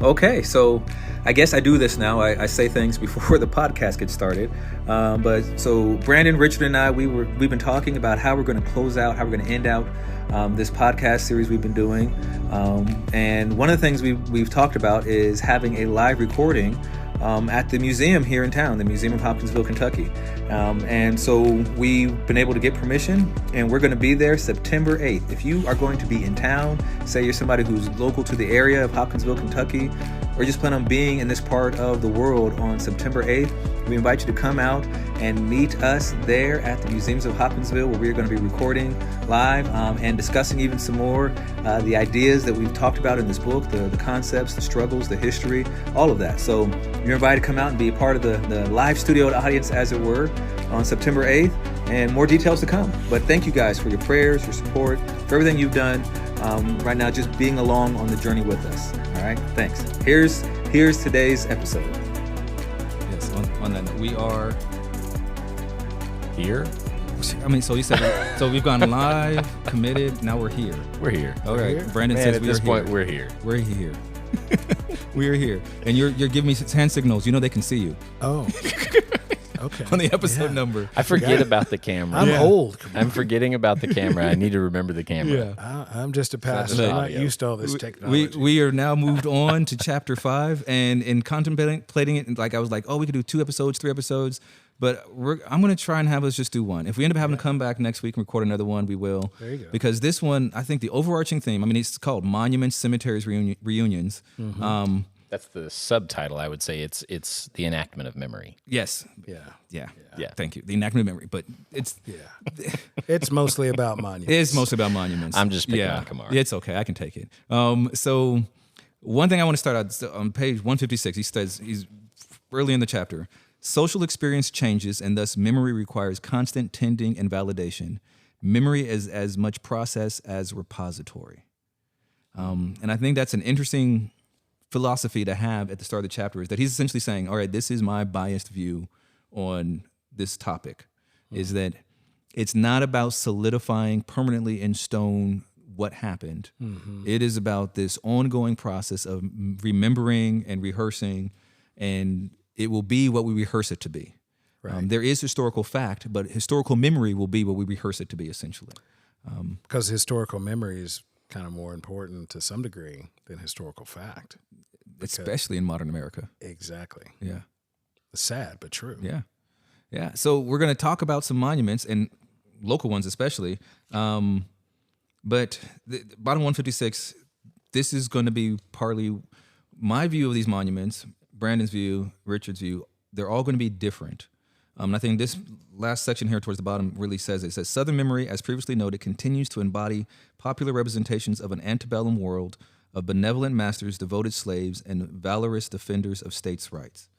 Okay, so I guess I do this now. I say things before the podcast gets started. But so Brandon, Richard, and I, we've been talking about how we're going to close out, how we're going to end out this podcast series we've been doing. And one of the things we've talked about is having a live recording at the museum here in town, the Museum of Hopkinsville, Kentucky. And so we've been able to get permission, and we're going to be there September 8th. If you are going to be in town, say you're somebody who's local to the area of Hopkinsville, Kentucky, or just plan on being in this part of the world on September 8th, we invite you to come out and meet us there at the Museums of Hopkinsville, where we're going to be recording live and discussing even some more the ideas that we've talked about in this book, the concepts, the struggles, the history, all of that. So you're invited to come out and be a part of the live studio audience, as it were, on September 8th, and more details to come. But thank you guys for your prayers, your support, for everything you've done right now, just being along on the journey with us. All right, thanks. Here's today's episode. Yes, on that note, we are here. I mean, so you said so we've gone live, committed. Now we're here. We're here. All right. Here? Brandon Man, says at we this are point here. we're here. We're here. We're here, and you're giving me hand signals. You know they can see you. Oh, okay. On the episode number. I forget about the camera. I'm old. I'm forgetting about the camera. I need to remember the camera. Yeah. I'm just a pastor. just I'm not audio. used to all this technology. We are now moved on to chapter 5, and in contemplating it, like I was like, oh, we could do 2 episodes, 3 episodes, but I'm going to try and have us just do one. If we end up having to come back next week and record another one, we will. There you go. Because this one, I think the overarching theme, I mean, it's called Monuments, Cemeteries, Reunions. Mm-hmm. That's the subtitle. I would say it's the enactment of memory. Yes. Yeah. Yeah. Thank you. The enactment of memory, but it's It's mostly about monuments. it's mostly about monuments. I'm just picking on Kamarr. It's okay. I can take it. So one thing I want to start out on page 156. He says he's early in the chapter. Social experience changes, and thus memory requires constant tending and validation. Memory is as much process as repository. And I think that's an interesting philosophy to have at the start of the chapter, is that he's essentially saying, all right, this is my biased view on this topic, is that it's not about solidifying permanently in stone what happened. It is about this ongoing process of remembering and rehearsing, and it will be what we rehearse it to be. Right. There is historical fact, but historical memory will be what we rehearse it to be, essentially. Because historical memory is kind of more important to some degree than historical fact. Especially in modern America. Exactly. Yeah. It's sad, but true. Yeah. So we're going to talk about some monuments, and local ones especially. But the bottom 156, this is going to be partly my view of these monuments, Brandon's view, Richard's view. They're all going to be different. And I think this last section here towards the bottom really says it. It says, Southern memory, as previously noted, continues to embody popular representations of an antebellum world of benevolent masters, devoted slaves, and valorous defenders of states' rights.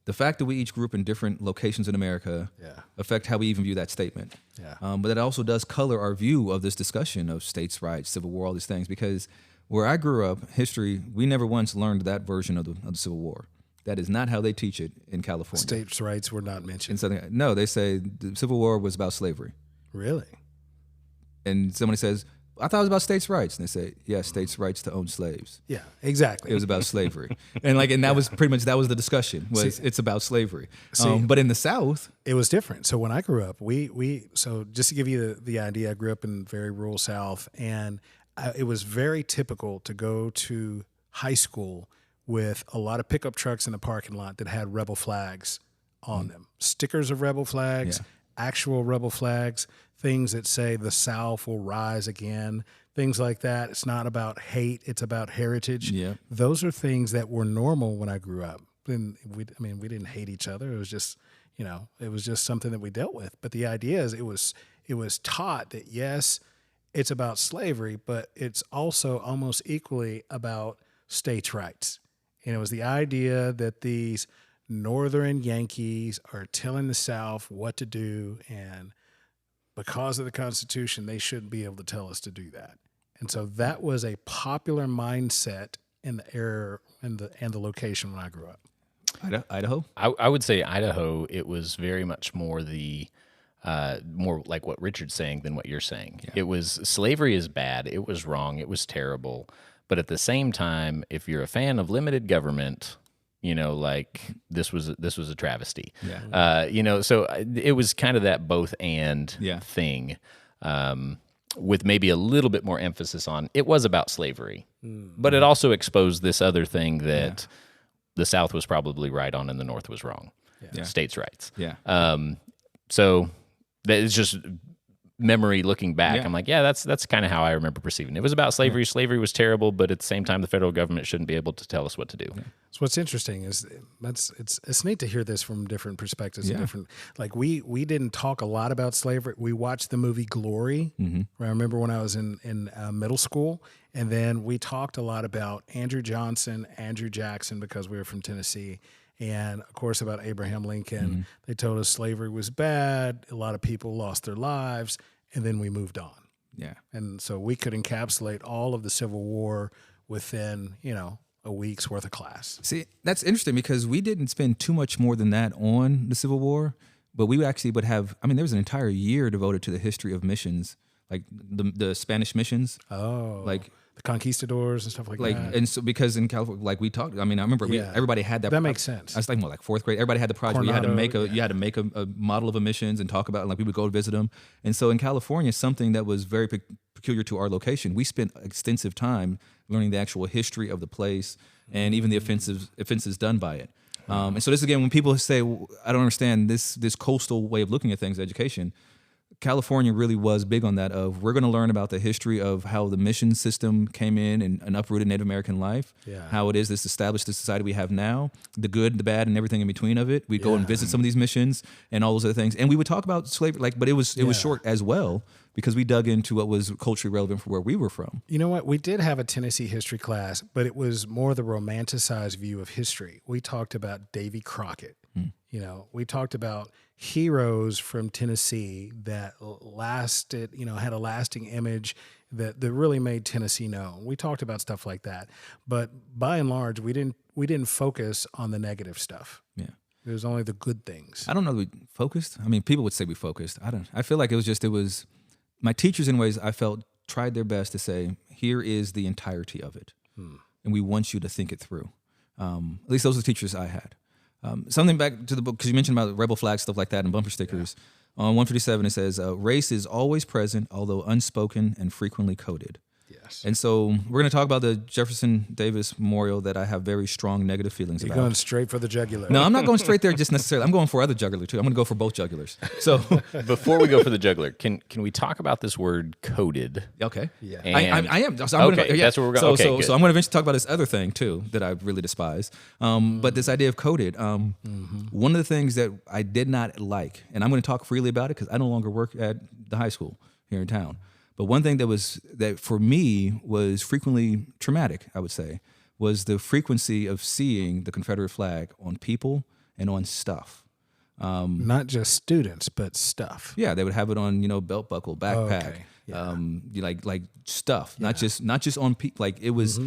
The fact that we each grew up in different locations in America affect how we even view that statement. But that also does color our view of this discussion of states' rights, Civil War, all these things, because where I grew up, history, we never once learned that version of the Civil War. That is not how they teach it in California. States' rights were not mentioned. No, they say the Civil War was about slavery. Really? And somebody says, I thought it was about states' rights. And they say, yeah, states' rights to own slaves. Yeah, exactly. It was about slavery. And that was pretty much, that was the discussion, it's about slavery. But in the South, it was different. So when I grew up, so just to give you the idea, I grew up in very rural South, and it was very typical to go to high school with a lot of pickup trucks in the parking lot that had rebel flags on them. Stickers of rebel flags, actual rebel flags, things that say the South will rise again, things like that. It's not about hate, it's about heritage. Yeah. Those are things that were normal when I grew up. And we didn't hate each other. It was just, it was just something that we dealt with. But the idea is it was taught that, yes, it's about slavery, but it's also almost equally about states' rights. And it was the idea that these Northern Yankees are telling the South what to do, and because of the Constitution, they shouldn't be able to tell us to do that. And so that was a popular mindset in the era and the location when I grew up. Idaho? I would say Idaho, it was very much more more like what Richard's saying than what you're saying. Yeah. It was, slavery is bad. It was wrong. It was terrible. But at the same time, if you're a fan of limited government, like this was a travesty. Yeah. So it was kind of that both and thing, with maybe a little bit more emphasis on it was about slavery, but it also exposed this other thing that the South was probably right on and the North was wrong. Yeah. States' rights. Yeah. So that is just memory looking back. I'm like, that's kind of how I remember perceiving it. It was about slavery. Slavery was terrible, but at the same time, the federal government shouldn't be able to tell us what to do. So what's interesting is it's neat to hear this from different perspectives and different, like we didn't talk a lot about slavery. We watched the movie Glory. I remember when I was in middle school, and then we talked a lot about Andrew Johnson, Andrew Jackson, because we were from Tennessee. And of course, about Abraham Lincoln. They told us slavery was bad. A lot of people lost their lives, and then we moved on. Yeah. And so we could encapsulate all of the Civil War within, a week's worth of class. See, that's interesting because we didn't spend too much more than that on the Civil War, but we actually would have. I mean, there was an entire year devoted to the history of missions, like the Spanish missions. Oh, like the conquistadors and stuff like that. And so because in California, like we talked, I mean, I remember everybody had that. That makes sense. I was like fourth grade. Everybody had the project. Coronado, you had to make a model of emissions and talk about it. Like we would go to visit them. And so in California, something that was very peculiar to our location, we spent extensive time learning the actual history of the place and even the offenses done by it. And so this again, when people say, I don't understand this coastal way of looking at things, education. California really was big on that of we're going to learn about the history of how the mission system came in and uprooted Native American life, how it is this established the society we have now, the good, the bad, and everything in between of it. We'd go and visit some of these missions and all those other things. And we would talk about slavery, but it was short as well because we dug into what was culturally relevant for where we were from. You know what? We did have a Tennessee history class, but it was more the romanticized view of history. We talked about Davy Crockett. We talked about heroes from Tennessee that lasted, had a lasting image that really made Tennessee known. We talked about stuff like that, but by and large, we didn't focus on the negative stuff. Yeah, it was only the good things. I don't know that we focused. I mean, people would say we focused. I feel like it was my teachers in ways I felt tried their best to say, here is the entirety of it, and we want you to think it through. At least those are the teachers I had. Something back to the book, because you mentioned about rebel flags, stuff like that, and bumper stickers. On 157, it says, race is always present, although unspoken and frequently coded. Yes. And so we're going to talk about the Jefferson Davis Memorial that I have very strong negative feelings about. You're going straight for the jugular. No, I'm not going straight there just necessarily. I'm going for other jugular, too. I'm going to go for both jugulars. So before we go for the jugular, can we talk about this word coded? Okay. Yeah. I am. So I'm okay, that's where we're going. So I'm going to eventually talk about this other thing, too, that I really despise. But this idea of coded, one of the things that I did not like, and I'm going to talk freely about it because I no longer work at the high school here in town. But one thing that for me was frequently traumatic, I would say, was the frequency of seeing the Confederate flag on people and on stuff. Not just students, but stuff. Yeah, they would have it on, belt buckle, backpack, Okay. Yeah. like stuff, not just on people. Like it was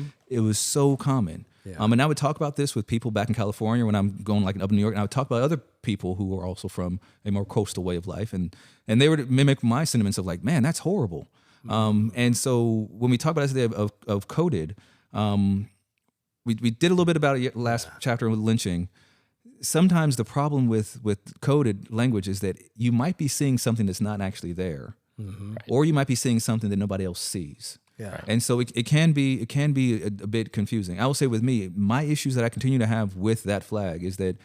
so common. Yeah. And I would talk about this with people back in California when I'm going like up in New York, and I would talk about other people who are also from a more coastal way of life, and they would mimic my sentiments of like, man, that's horrible. And so when we talk about this idea of coded, we did a little bit about it last chapter with lynching. Sometimes the problem with coded language is that you might be seeing something that's not actually there, or you might be seeing something that nobody else sees. Yeah. And so it can be a bit confusing. I will say with me, my issues that I continue to have with that flag is that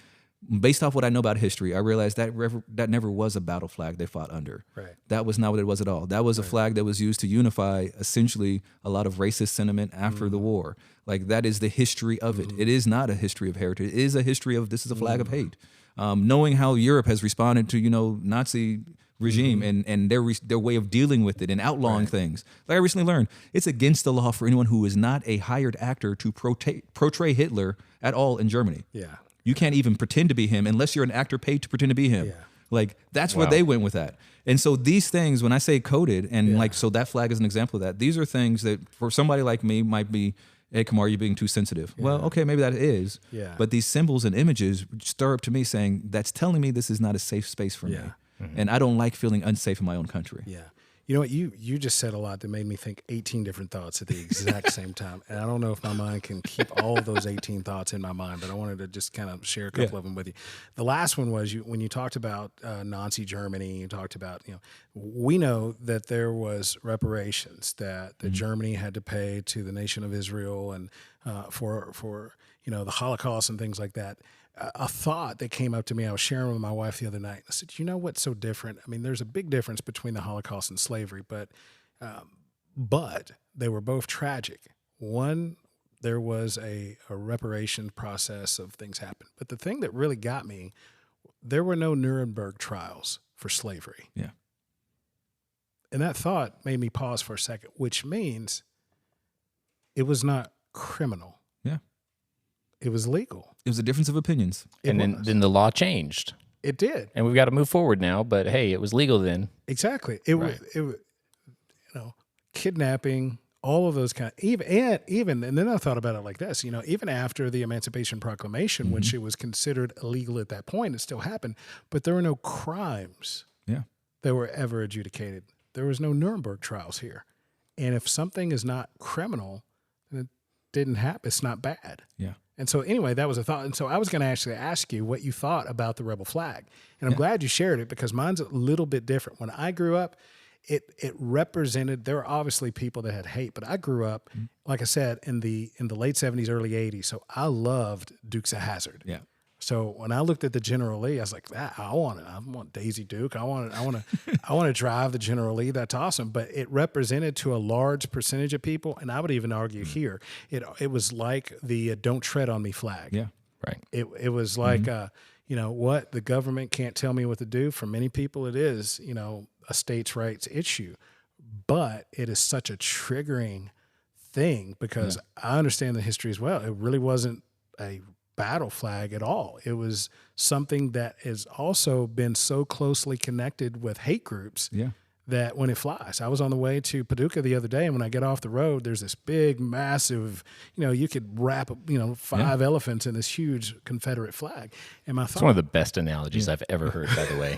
based off what I know about history, I realized that never was a battle flag they fought under. Right. That was not what it was at all. That was a flag that was used to unify essentially a lot of racist sentiment after the war. Like that is the history of it. It is not a history of heritage. It is a history of this is a flag of hate. Knowing how Europe has responded to Nazi regime and their way of dealing with it and outlawing things. Like I recently learned, it's against the law for anyone who is not a hired actor to portray Hitler at all in Germany. Yeah. You can't even pretend to be him unless you're an actor paid to pretend to be him. Yeah. Like that's where they went with that. And so these things, when I say coded, and like so that flag is an example of that. These are things that for somebody like me might be, hey, Kamarr, you're being too sensitive. Yeah. Well, okay, maybe that is. Yeah. But these symbols and images stir up to me saying that's telling me this is not a safe space for me. And I don't like feeling unsafe in my own country. Yeah. You know what? You just said a lot that made me think 18 different thoughts at the exact same time. And I don't know if my mind can keep all of those 18 thoughts in my mind, but I wanted to just kind of share a couple of them with you. The last one was when you talked about Nazi Germany, you talked about, we know that there was reparations that Germany had to pay to the nation of Israel and for the Holocaust and things like that. A thought that came up to me, I was sharing with my wife the other night. I said, you know what's so different? I mean, there's a big difference between the Holocaust and slavery, but they were both tragic. One, there was a reparation process of things happen. But the thing that really got me, there were no Nuremberg trials for slavery. Yeah. And that thought made me pause for a second, which means it was not criminal. Yeah. It was legal. It was a difference of opinions. And then the law changed. It did. And we've got to move forward now, but hey, it was legal then. Exactly. It was kidnapping, all of those kind of, even, and then I thought about it like this, even after the Emancipation Proclamation, which it was considered illegal at that point, it still happened, but there were no crimes that were ever adjudicated. There was no Nuremberg trials here. And if something is not criminal, then it didn't happen. It's not bad. Yeah. And so anyway, that was a thought. And so I was going to actually ask you what you thought about the rebel flag. And I'm glad you shared it because mine's a little bit different. When I grew up, it represented, there were obviously people that had hate, but I grew up, like I said, in the late 70s, early 80s. So I loved Dukes of Hazzard. Yeah. So when I looked at the General Lee, I was like, I want Daisy Duke. I want to drive the General Lee. That's awesome. But it represented to a large percentage of people, and I would even argue here, it was like the "Don't Tread on Me" flag. Yeah, right. It was like, what the government can't tell me what to do. For many people, it is a states' rights issue, but it is such a triggering thing because I understand the history as well. It really wasn't a battle flag at all. It was something that has also been so closely connected with hate groups that when it flies, I was on the way to Paducah the other day, and when I get off the road, there's this big, massive, you could wrap, 5 elephants in this huge Confederate flag. And my thought, it's one of the best analogies I've ever heard, by the way.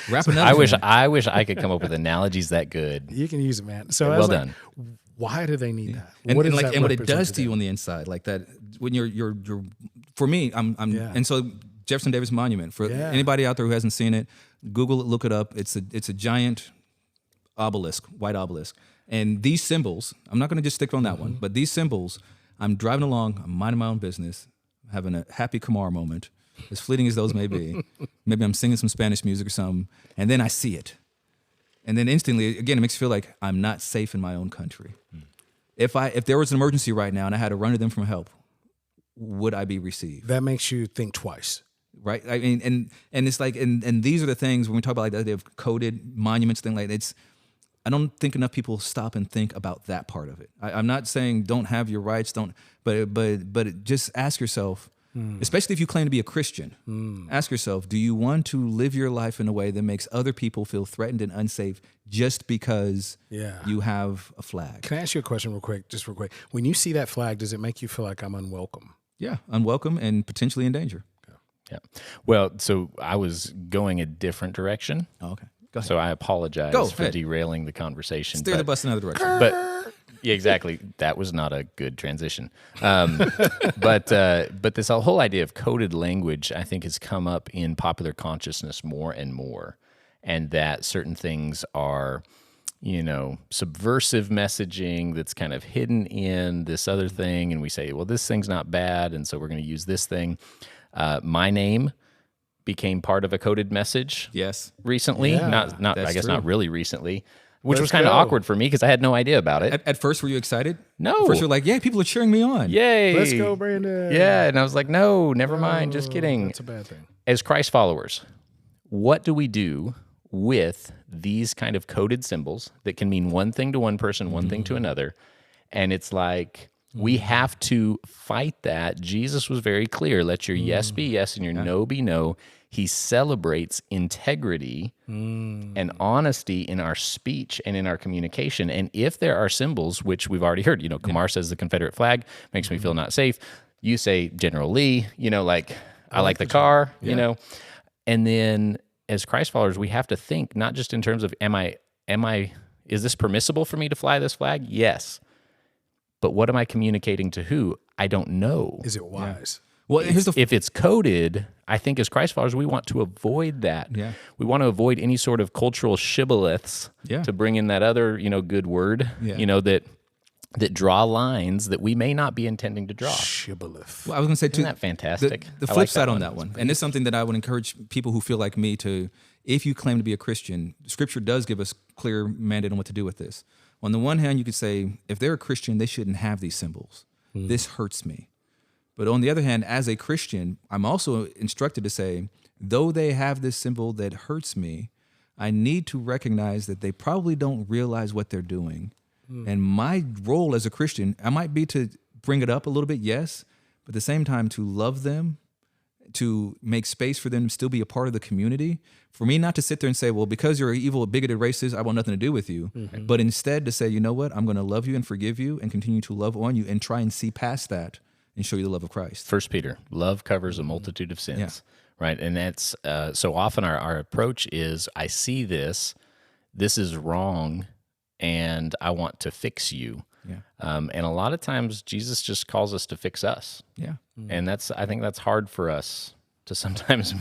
Wrap another. I wish I could come up with analogies that good. You can use it, man. So well done. Why do they need that? And what it does to you on the inside, like that, when you're for me, and so Jefferson Davis Monument, for anybody out there who hasn't seen it, Google it, look it up. It's a giant obelisk, white obelisk. And these symbols, I'm not going to just stick on that one, but these symbols, I'm driving along, I'm minding my own business, having a happy Kamarr moment, as fleeting as those may be. Maybe I'm singing some Spanish music or something, and then I see it. And then instantly, again, it makes me feel like I'm not safe in my own country. If there was an emergency right now and I had to run to them for help, would I be received? That makes you think twice. Right. I mean, and it's like, and these are the things when we talk about like the idea of coded monuments, thing like it's, I don't think enough people stop and think about that part of it. I'm not saying don't have your rights, but just ask yourself, especially if you claim to be a Christian, ask yourself, do you want to live your life in a way that makes other people feel threatened and unsafe just because you have a flag? Can I ask you a question real quick? When you see that flag, does it make you feel like I'm unwelcome? Yeah, unwelcome and potentially in danger. Yeah. Well, so I was going a different direction. Oh, okay. Go ahead. So I apologize for derailing the conversation. Steer the bus in another direction. But yeah, exactly. That was not a good transition. But this whole idea of coded language, I think, has come up in popular consciousness more and more, and that certain things are, subversive messaging that's kind of hidden in this other thing, and we say, well, this thing's not bad, and so we're going to use this thing. My name became part of a coded message. Yes. Recently, Yeah, I guess true. not really recently, which was kind of awkward for me because I had no idea about it. At first, were you excited? No. At first, you're like, yeah, people are cheering me on. Yay. Let's go, Brandon. Yeah, and I was like, no, never mind, just kidding. That's a bad thing. As Christ followers, what do we do with these kind of coded symbols that can mean one thing to one person, one thing to another? And it's like, we have to fight that. Jesus was very clear. Let your yes be yes and your no be no. He celebrates integrity and honesty in our speech and in our communication. And if there are symbols, which we've already heard, Kamarr says the Confederate flag makes me feel not safe. You say General Lee, I like the car, And then as Christ followers, we have to think not just in terms of am I Is this permissible for me to fly this flag? Yes. But what am I communicating to who? I don't know. Is it wise? Well, If it's coded, I think as Christ followers, we want to avoid that. Yeah. We want to avoid any sort of cultural shibboleths, to bring in that other, good word, that draw lines that we may not be intending to draw. Shibboleth. Well, I was going to say, too, Isn't that fantastic? The I flip like side that on one. that one, and it's something that I would encourage people who feel like me to, if you claim to be a Christian, Scripture does give us clear mandate on what to do with this. On the one hand, you could say, if they're a Christian, they shouldn't have these symbols. This hurts me. But on the other hand, as a Christian, I'm also instructed to say, though they have this symbol that hurts me, I need to recognize that they probably don't realize what they're doing. And my role as a Christian, I might be to bring it up a little bit, yes, but at the same time to love them, to make space for them to still be a part of the community. For me not to sit there and say, well, because you're evil, bigoted, racist, I want nothing to do with you. But instead to say, you know what, I'm going to love you and forgive you and continue to love on you and try and see past that and show you the love of Christ. 1 Peter, love covers a multitude of sins, right? And that's so often our approach is, I see this is wrong, and I want to fix you. Yeah. And a lot of times Jesus just calls us to fix us. Yeah. And I think that's hard for us to sometimes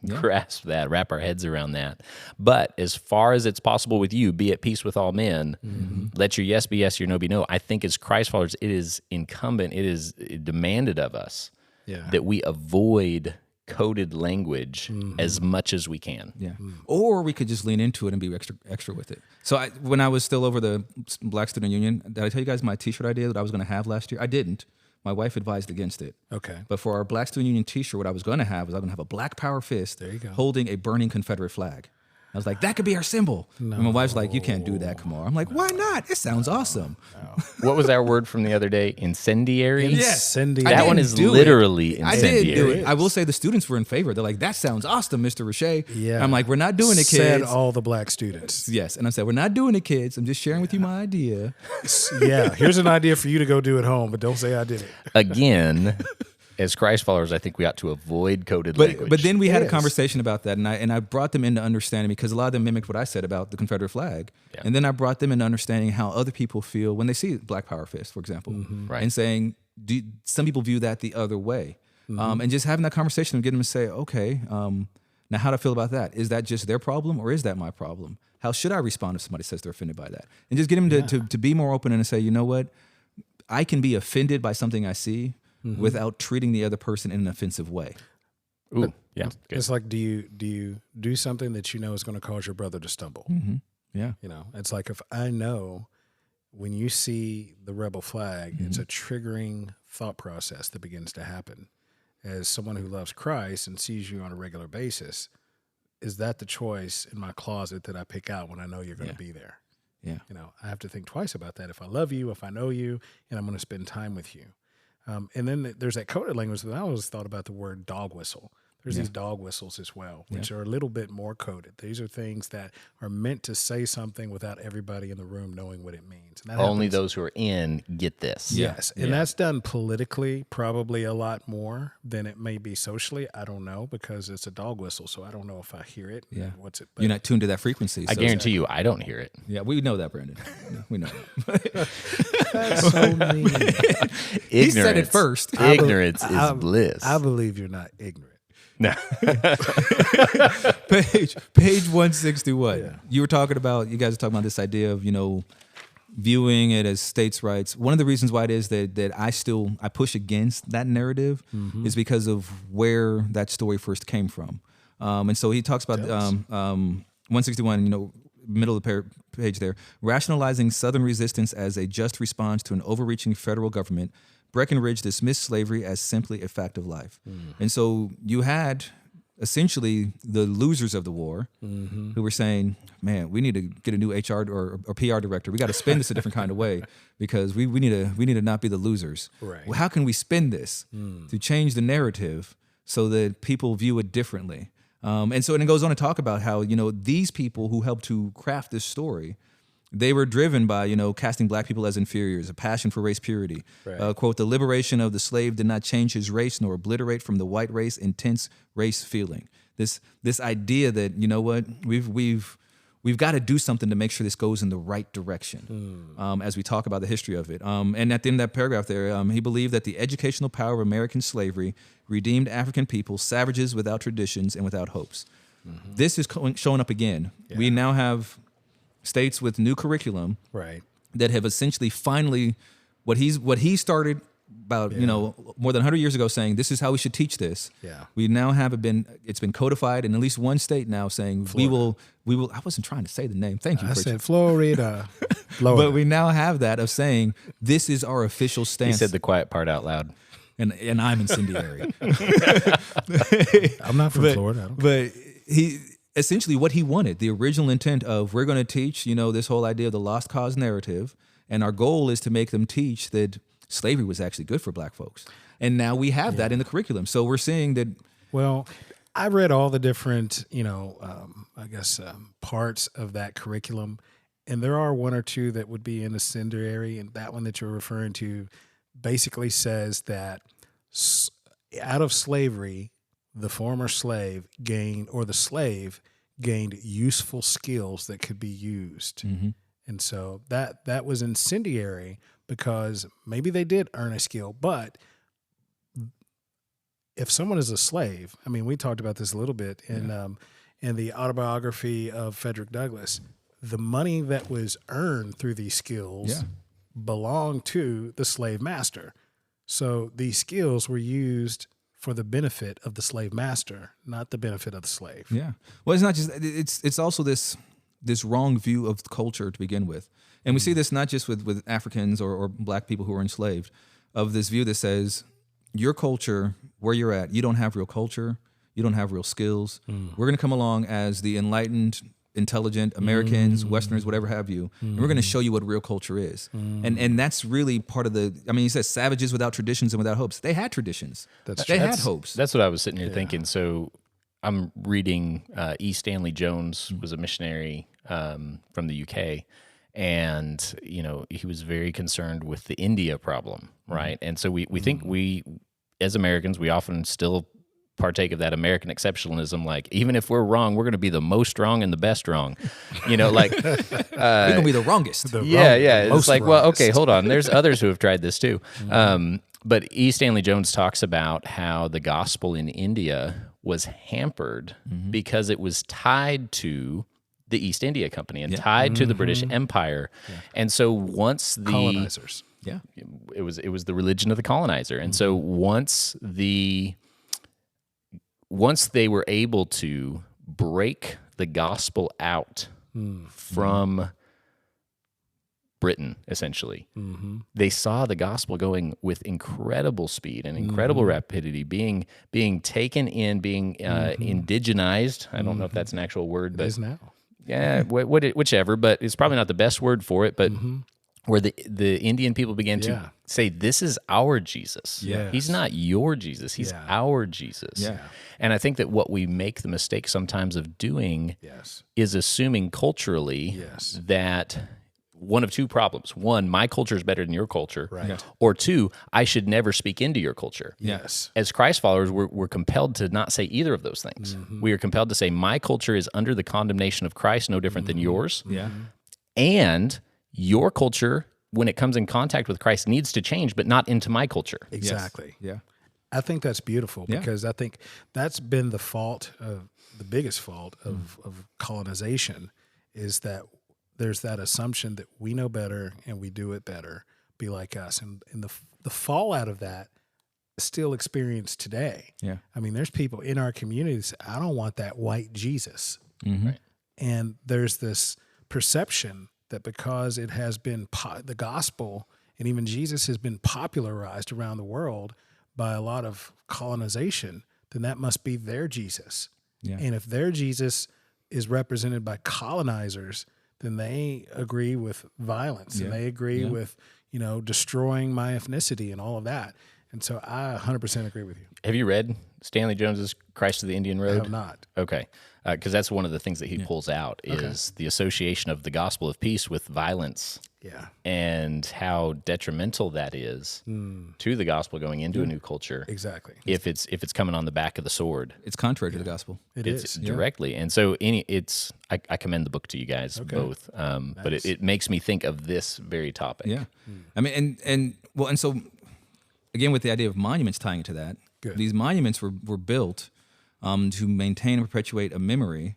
grasp that, wrap our heads around that. But as far as it's possible with you, be at peace with all men. Let your yes be yes, your no be no. I think as Christ followers, it is incumbent, it is demanded of us that we avoid coded language as much as we can. Yeah. Or we could just lean into it and be extra with it. So when I was still over the Black Student Union, did I tell you guys my t-shirt idea that I was going to have last year? I didn't. My wife advised against it. Okay. But for our Black Student Union t-shirt, what I was going to have was I was going to have a black power fist holding a burning Confederate flag. I was like, that could be our symbol. No. And my wife's like, you can't do that, Kamarr. I'm like, why not? It sounds awesome. No. What was our word from the other day? Incendiary? Yes. That one is literally incendiary. I did do it. I will say the students were in favor. They're like, that sounds awesome, Mr. Riche. Yeah. I'm like, we're not doing it, kids. Said all the black students. Yes. And I said, we're not doing it, kids. I'm just sharing with you my idea. Yeah. Here's an idea for you to go do at home, but don't say I did it. Again, as Christ followers, I think we ought to avoid coded language. But then we had a conversation about that, and I brought them into understanding, because a lot of them mimicked what I said about the Confederate flag. Yeah. And then I brought them into understanding how other people feel when they see Black Power Fist, for example, and saying, some people view that the other way. And just having that conversation and getting them to say, okay, now how do I feel about that? Is that just their problem, or is that my problem? How should I respond if somebody says they're offended by that? And just get them to be more open and to say, you know what, I can be offended by something I see, without treating the other person in an offensive way. Ooh, yeah. Good. It's like, do you do something that you know is going to cause your brother to stumble? Yeah. You know, it's like, if I know when you see the rebel flag, it's a triggering thought process that begins to happen. As someone who loves Christ and sees you on a regular basis, is that the choice in my closet that I pick out when I know you're going to be there? Yeah. You know, I have to think twice about that. If I love you, if I know you, and I'm going to spend time with you. And then there's that coded language that I always thought about, the word dog whistle. There's these dog whistles as well, which are a little bit more coded. These are things that are meant to say something without everybody in the room knowing what it means. And that only those who are in get this. Yes. And that's done politically probably a lot more than it may be socially. I don't know, because it's a dog whistle, so I don't know if I hear it. Yeah. What's it? You're not tuned to that frequency. I guarantee you I don't hear it. Yeah, we know that, Brandon. We know that. That's so mean. He said it first. Ignorance is bliss. I believe you're not ignorant. No. page 161. Yeah. You were talking about, you guys are talking about this idea of, viewing it as states' rights. One of the reasons why it is that I push against that narrative is because of where that story first came from. And so he talks about 161, middle of the page there, rationalizing Southern resistance as a just response to an overreaching federal government. Breckinridge dismissed slavery as simply a fact of life. And so you had essentially the losers of the war who were saying, man, we need to get a new HR or PR director. We got to spend this a different kind of way, because we need to not be the losers. Right. Well, how can we spend this to change the narrative so that people view it differently? And it goes on to talk about how, these people who helped to craft this story, they were driven by, casting black people as inferiors, a passion for race purity. Right. Quote, the liberation of the slave did not change his race nor obliterate from the white race intense race feeling. This idea that, we've we've got to do something to make sure this goes in the right direction as we talk about the history of it. And at the end of that paragraph there, he believed that the educational power of American slavery redeemed African people, savages without traditions and without hopes. This is showing up again. Yeah. We now have states with new curriculum that have essentially finally what he started about more than 100 years ago saying this is how we should teach this. Yeah. We now have it's been codified in at least one state now saying Florida. we will I wasn't trying to say the name. Thank you. I said Florida. But we now have that of saying this is our official stance. He said the quiet part out loud. And I'm incendiary. I'm not from Florida. But he essentially what he wanted, the original intent of we're going to teach, this whole idea of the lost cause narrative, and our goal is to make them teach that slavery was actually good for black folks. And now we have that in the curriculum. So we're seeing that. Well, I read all the different, parts of that curriculum, and there are one or two that would be incendiary, and that one that you're referring to basically says that out of slavery, the former slave gained, or the slave gained useful skills that could be used. Mm-hmm. And so that was incendiary because maybe they did earn a skill, but if someone is a slave, I mean, we talked about this a little bit in the autobiography of Frederick Douglass, the money that was earned through these skills belonged to the slave master. So these skills were used for the benefit of the slave master, not the benefit of the slave. Yeah. Well, it's not just, it's also this wrong view of culture to begin with. And we see this not just with Africans or black people who are enslaved, of this view that says, your culture, where you're at, you don't have real culture, you don't have real skills. We're going to come along as the enlightened, intelligent Americans, Westerners, whatever have you, and we're going to show you what real culture is. And that's really part of he says savages without traditions and without hopes. They had traditions. They had hopes. That's what I was sitting here thinking. So I'm reading E. Stanley Jones was a missionary from the UK, and he was very concerned with the India problem, right? And so we think we, as Americans, we often still partake of that American exceptionalism, like even if we're wrong, we're going to be the most wrong and the best wrong, we're going to be the wrongest. It's like, well, okay, hold on. There's others who have tried this too. But E. Stanley Jones talks about how the gospel in India was hampered because it was tied to the East India Company and tied to the British Empire. And so once the colonizers, it was the religion of the colonizer. And so once they were able to break the gospel out from Britain, essentially, they saw the gospel going with incredible speed and incredible rapidity, being taken in, being indigenized. I don't know if that's an actual word, but it is now. Yeah, whichever, but it's probably not the best word for it, but where the Indian people began to say, this is our Jesus. Yes. He's not your Jesus. He's our Jesus. Yeah. And I think that what we make the mistake sometimes of doing is assuming culturally that one of two problems. One, my culture is better than your culture. Right. Or two, I should never speak into your culture. Yes. As Christ followers, we're compelled to not say either of those things. We are compelled to say, my culture is under the condemnation of Christ, no different than yours. Yeah. And your culture, when it comes in contact with Christ, needs to change, but not into my culture. Exactly. Yes. Yeah. I think that's beautiful because I think that's been the fault, the biggest fault of colonization, is that there's that assumption that we know better and we do it better, be like us. And the fallout of that is still experienced today. Yeah. I mean, there's people in our communities, I don't want that white Jesus. Right. And there's this perception that because it has been the gospel and even Jesus has been popularized around the world by a lot of colonization, then that must be their Jesus. Yeah. And if their Jesus is represented by colonizers, then they agree with violence and they agree with, destroying my ethnicity and all of that. And so I 100% agree with you. Have you read Stanley Jones's Christ of the Indian Road? I have not. Okay. Because that's one of the things that he pulls out is the association of the gospel of peace with violence. Yeah. And how detrimental that is to the gospel going into a new culture. Exactly. If it's coming on the back of the sword. It's contrary to the gospel. It's directly. And so I commend the book to you guys both. But it makes me think of this very topic. Yeah. I mean, and so again, with the idea of monuments tying into that, these monuments were built to maintain and perpetuate a memory,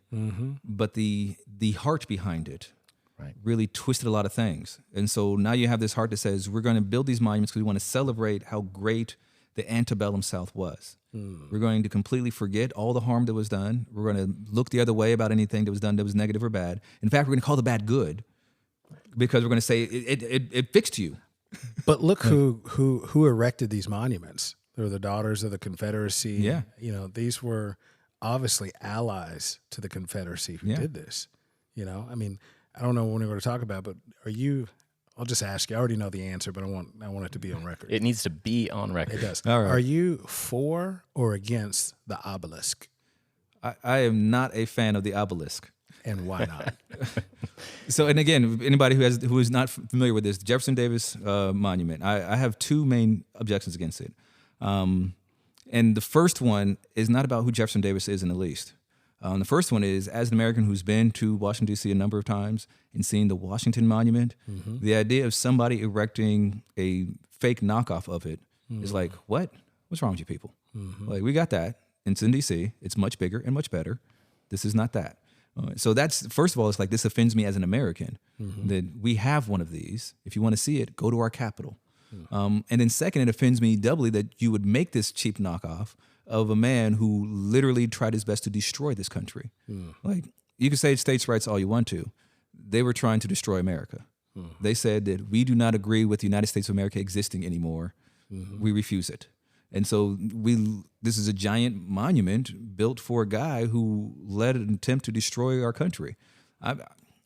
but the heart behind it really twisted a lot of things. And so now you have this heart that says, we're going to build these monuments because we want to celebrate how great the antebellum South was. We're going to completely forget all the harm that was done. We're going to look the other way about anything that was done that was negative or bad. In fact, we're going to call the bad good because we're going to say it fixed you. But look who erected these monuments. They were the Daughters of the Confederacy. Yeah. You know, these were obviously allies to the Confederacy who did this. You know, I mean, I don't know when we're going to talk about, but I'll just ask you. I already know the answer, but I want it to be on record. It needs to be on record. It does. All right. Are you for or against the obelisk? I am not a fan of the obelisk. And why not? So, and again, anybody who is not familiar with this, the Jefferson Davis Monument, I have two main objections against it. And the first one is not about who Jefferson Davis is in the least. The first one is, as an American who's been to Washington, D.C. a number of times and seen the Washington Monument, the idea of somebody erecting a fake knockoff of it is like, what? What's wrong with you people? Like, we got that. It's in D.C. It's much bigger and much better. This is not that. So that's, first of all, it's like, this offends me as an American that we have one of these. If you want to see it, go to our capital. And then second, it offends me doubly that you would make this cheap knockoff of a man who literally tried his best to destroy this country. Like, you can say states' rights all you want to. They were trying to destroy America. They said that we do not agree with the United States of America existing anymore. We refuse it. And so this is a giant monument built for a guy who led an attempt to destroy our country. I'm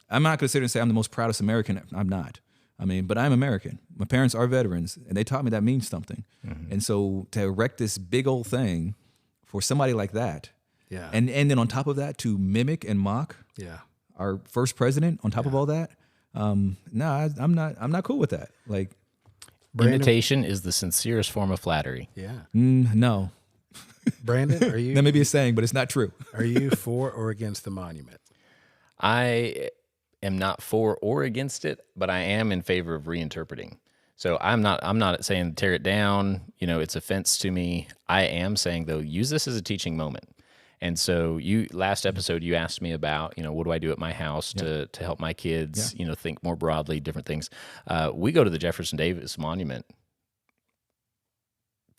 not going to sit here and say I'm the most proudest American. I'm not. I mean, but I'm American. My parents are veterans, and they taught me that means something. And so to erect this big old thing for somebody like that, and then on top of that, to mimic and mock our first president on top of all that, I'm not cool with that. Like, Brandon, imitation is the sincerest form of flattery. Yeah. No. Brandon, are you? That may be a saying, but it's not true. Are you for or against the monument? I am not for or against it, but I am in favor of reinterpreting. So I'm not saying tear it down, it's offense to me. I am saying, though, use this as a teaching moment. And so last episode you asked me about, what do I do at my house to help my kids, think more broadly, different things. We go to the Jefferson Davis Monument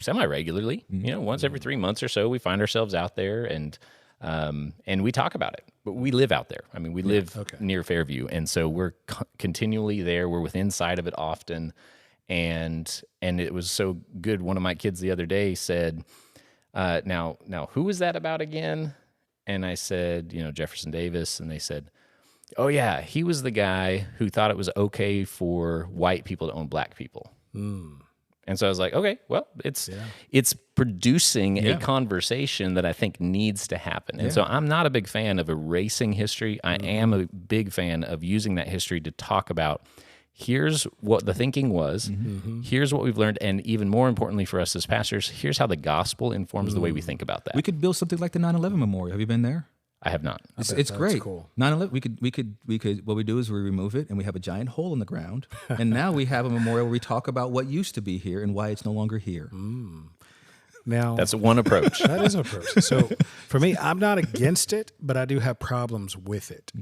semi-regularly, once every 3 months or so. We find ourselves out there and we talk about it. But we live out there. I mean, we live near Fairview, and so we're continually there. We're within sight of it often, and it was so good. One of my kids the other day said, now, who was that about again? And I said, Jefferson Davis. And they said, oh yeah, he was the guy who thought it was okay for white people to own black people. And so I was like, okay, well, it's producing a conversation that I think needs to happen. And so I'm not a big fan of erasing history. I am a big fan of using that history to talk about, here's what the thinking was, here's what we've learned, and even more importantly for us as pastors, here's how the gospel informs the way we think about that. We could build something like the 9/11 Memorial. Have you been there? I have not. It's great. Cool. 9/11. We could. What we do is we remove it and we have a giant hole in the ground, and now we have a memorial where we talk about what used to be here and why it's no longer here. Now that's one approach. That is an approach. So for me, I'm not against it, but I do have problems with it.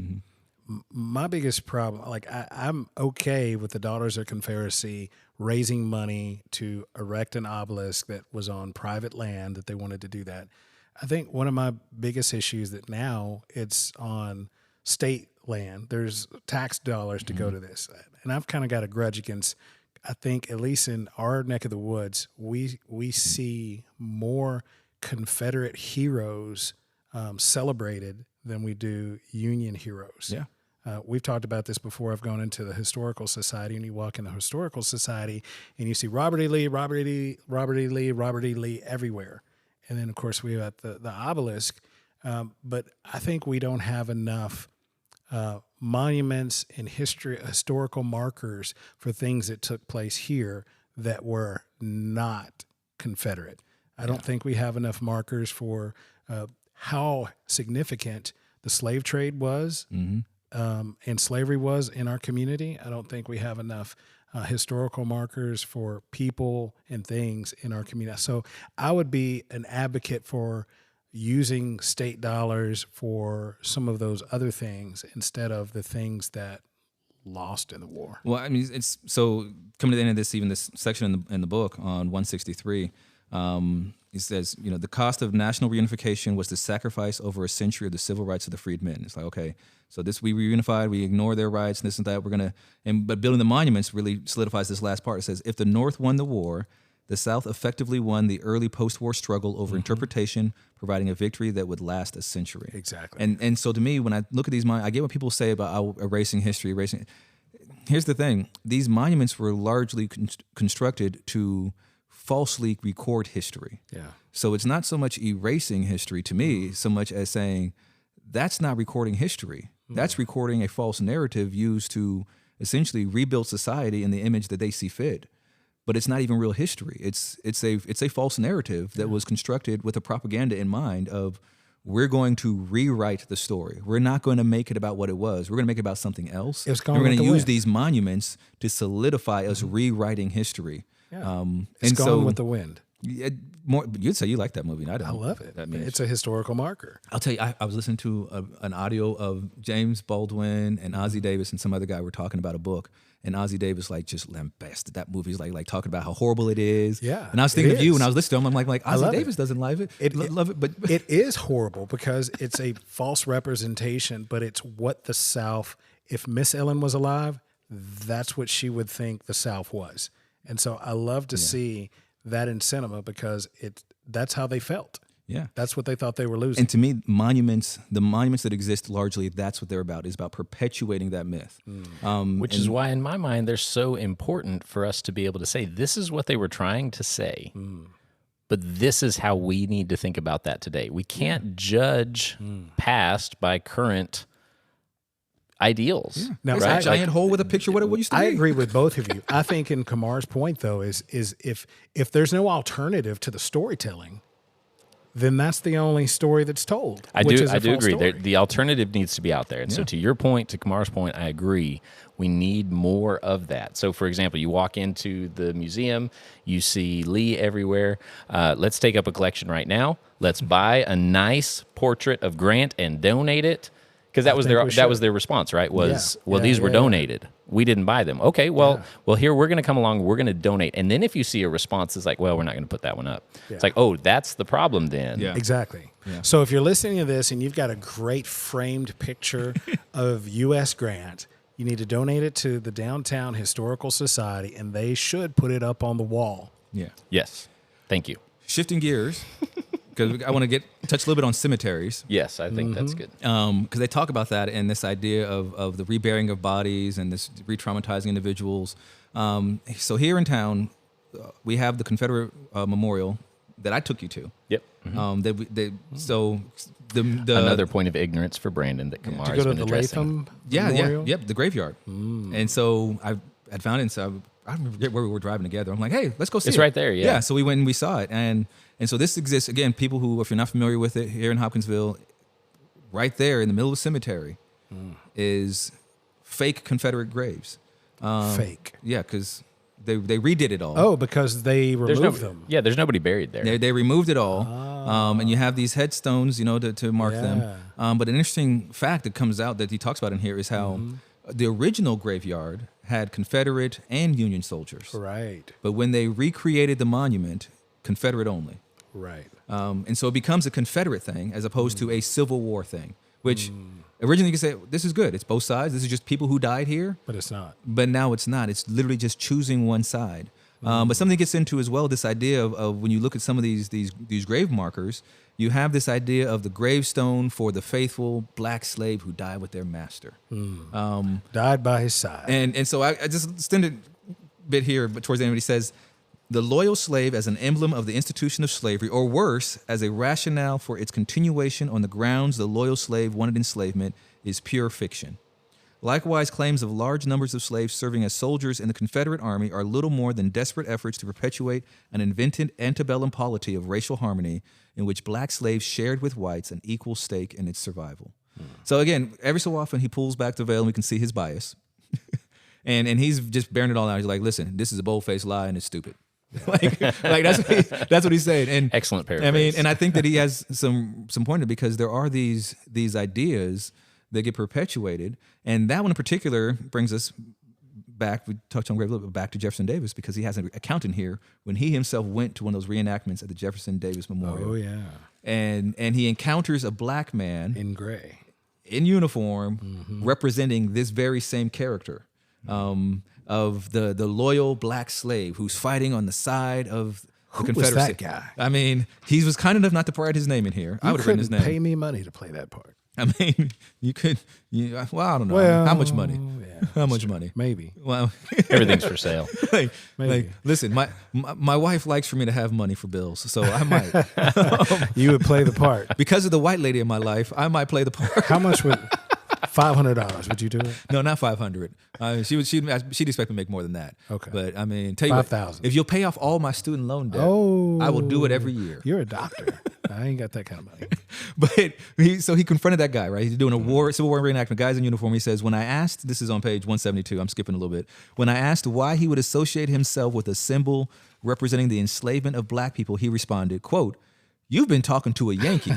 My biggest problem, I'm okay with the Daughters of Confederacy raising money to erect an obelisk that was on private land, that they wanted to do that. I think one of my biggest issues that now it's on state land. There's tax dollars to go to this. And I've kind of got a grudge against, I think, at least in our neck of the woods, we see more Confederate heroes celebrated than we do Union heroes. Yeah. We've talked about this before. I've gone into the Historical Society, and you walk in the Historical Society, and you see Robert E. Lee, Robert E. Lee, Robert E. Lee everywhere. And then, of course, we have the obelisk. But I think we don't have enough monuments and historical markers for things that took place here that were not Confederate. I don't think we have enough markers for how significant the slave trade was and slavery was in our community. I don't think we have enough historical markers for people and things in our community. So I would be an advocate for using state dollars for some of those other things instead of the things that lost in the war. Well, I mean, it's so coming to the end of this, even this section in the book on 163, he says, the cost of national reunification was the sacrifice over a century of the civil rights of the freedmen. It's like, okay, so this, we reunified, we ignore their rights and this and that. But building the monuments really solidifies this last part. It says, if the North won the war, the South effectively won the early post-war struggle over interpretation, providing a victory that would last a century. Exactly. And so to me, when I look at these monuments, I get what people say about erasing history, Here's the thing. These monuments were largely constructed to falsely record history. Yeah. So it's not so much erasing history to me, so much as saying that's not recording history. That's recording a false narrative used to essentially rebuild society in the image that they see fit. But it's not even real history. It's a false narrative that was constructed with a propaganda in mind of we're going to rewrite the story. We're not going to make it about what it was. We're going to make it about something else. It's we're going to use these monuments to solidify us rewriting history. Yeah. It's Gone with the Wind. You'd say you like that movie. I don't. I love it. It's a historical marker. I'll tell you, I was listening to an audio of James Baldwin and Ossie Davis and some other guy were talking about a book. And Ossie Davis just lambasted that movie. He's like talking about how horrible it is. Yeah, and I was thinking of you when I was listening to him. I'm like Ossie Davis doesn't love it. Love it, but it is horrible because it's a false representation. But it's what the South. If Miss Ellen was alive, that's what she would think the South was. And so I love to see that in cinema because that's how they felt. Yeah. That's what they thought they were losing. And to me, the monuments that exist largely, that's what they're about, is about perpetuating that myth. Which is why, in my mind, they're so important for us to be able to say, this is what they were trying to say, but this is how we need to think about that today. We can't judge past by current ideals. Yeah. Now, it's a giant hole with a picture of what it used to be. I agree with both of you. I think in Kamar's point, though, is if there's no alternative to the storytelling, then that's the only story that's told. I do agree. The alternative needs to be out there. And so to your point, to Kamar's point, I agree. We need more of that. So, for example, you walk into the museum, you see Lee everywhere. Let's take up a collection right now. Let's buy a nice portrait of Grant and donate it. Because that was their response, right? These were donated. We didn't buy them. Okay, well, here we're going to come along. We're going to donate, and then if you see a response, it's like, well, we're not going to put that one up. Yeah. It's like, oh, that's the problem then. Yeah, exactly. Yeah. So if you're listening to this and you've got a great framed picture of U.S. Grant, you need to donate it to the Downtown Historical Society, and they should put it up on the wall. Yeah. Yes. Thank you. Shifting gears. Because I want to touch a little bit on cemeteries. Yes, I think that's good. Because they talk about that and this idea of the reburying of bodies and this re-traumatizing individuals. So here in town, we have the Confederate Memorial that I took you to. Yep. Another point of ignorance for Brandon that Kamarr has been addressing. The graveyard. And so I found it. And so I forget where we were driving together. I'm like, hey, let's go see it. It's right there, yeah. Yeah, so we went and we saw it. And so this exists, again, people who, if you're not familiar with it, here in Hopkinsville, right there in the middle of the cemetery is fake Confederate graves. Fake? Yeah, because they redid it all. Oh, because they removed them. Yeah, there's nobody buried there. They removed it all. And you have these headstones, to mark them. But an interesting fact that comes out that he talks about in here is how the original graveyard had Confederate and Union soldiers. Right. But when they recreated the monument, Confederate only. Right. And so it becomes a Confederate thing as opposed to a Civil War thing, which originally you could say, this is good. It's both sides. This is just people who died here. But it's not. But now it's not. It's literally just choosing one side. But something gets into as well, this idea of when you look at some of these grave markers, you have this idea of the gravestone for the faithful black slave who died with their master. Died by his side. And so I just extended a bit here, but towards the end, he says, the loyal slave as an emblem of the institution of slavery, or worse, as a rationale for its continuation on the grounds the loyal slave wanted enslavement, is pure fiction. Likewise, claims of large numbers of slaves serving as soldiers in the Confederate Army are little more than desperate efforts to perpetuate an invented antebellum polity of racial harmony in which black slaves shared with whites an equal stake in its survival. So again, every so often he pulls back the veil and we can see his bias. and he's just bearing it all out. He's like, listen, this is a bold-faced lie and it's stupid. like that's what he's saying. And excellent paraphrase. I mean, and I think that he has some point because there are these ideas that get perpetuated, and that one in particular brings us back. We touched on a little bit back to Jefferson Davis because he has an account in here when he himself went to one of those reenactments at the Jefferson Davis Memorial. Oh yeah, and he encounters a black man in gray, in uniform, representing this very same character. Of the loyal black slave who's fighting on the side of the Confederacy. Was that guy? I mean, he was kind enough not to write his name in here. I would have written his name. Pay me money to play that part. I mean, you could. Well, I don't know. Well, how much money? Yeah, how much money? Maybe. Well, everything's for sale. Listen, my wife likes for me to have money for bills, so I might. You would play the part because of the white lady in my life. I might play the part. How much would? $500? Would you do it? No, not $500. She'd expect me to make more than that. Okay, but I mean, tell you $5,000. If you'll pay off all my student loan debt, I will do it every year. You're a doctor. I ain't got that kind of money. But he confronted that guy, right? He's doing a Civil War reenactment. Guy's in uniform. He says, when I asked, this is on page 172. I'm skipping a little bit. When I asked why he would associate himself with a symbol representing the enslavement of black people, he responded, quote, "You've been talking to a Yankee,"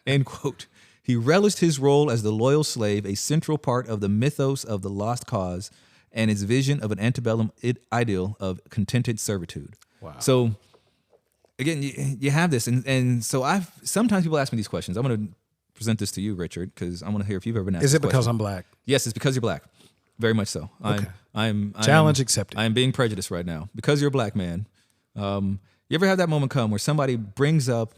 end quote. He relished his role as the loyal slave, a central part of the mythos of the lost cause, and his vision of an antebellum ideal of contented servitude. Wow. So, again, you have this, and so sometimes people ask me these questions. I'm going to present this to you, Richard, because I want to hear if you've ever been asked. Is it this because question. I'm black? Yes, it's because you're black. Very much so. Okay. I'm challenge accepted. I am being prejudiced right now because you're a black man. You ever have that moment come where somebody brings up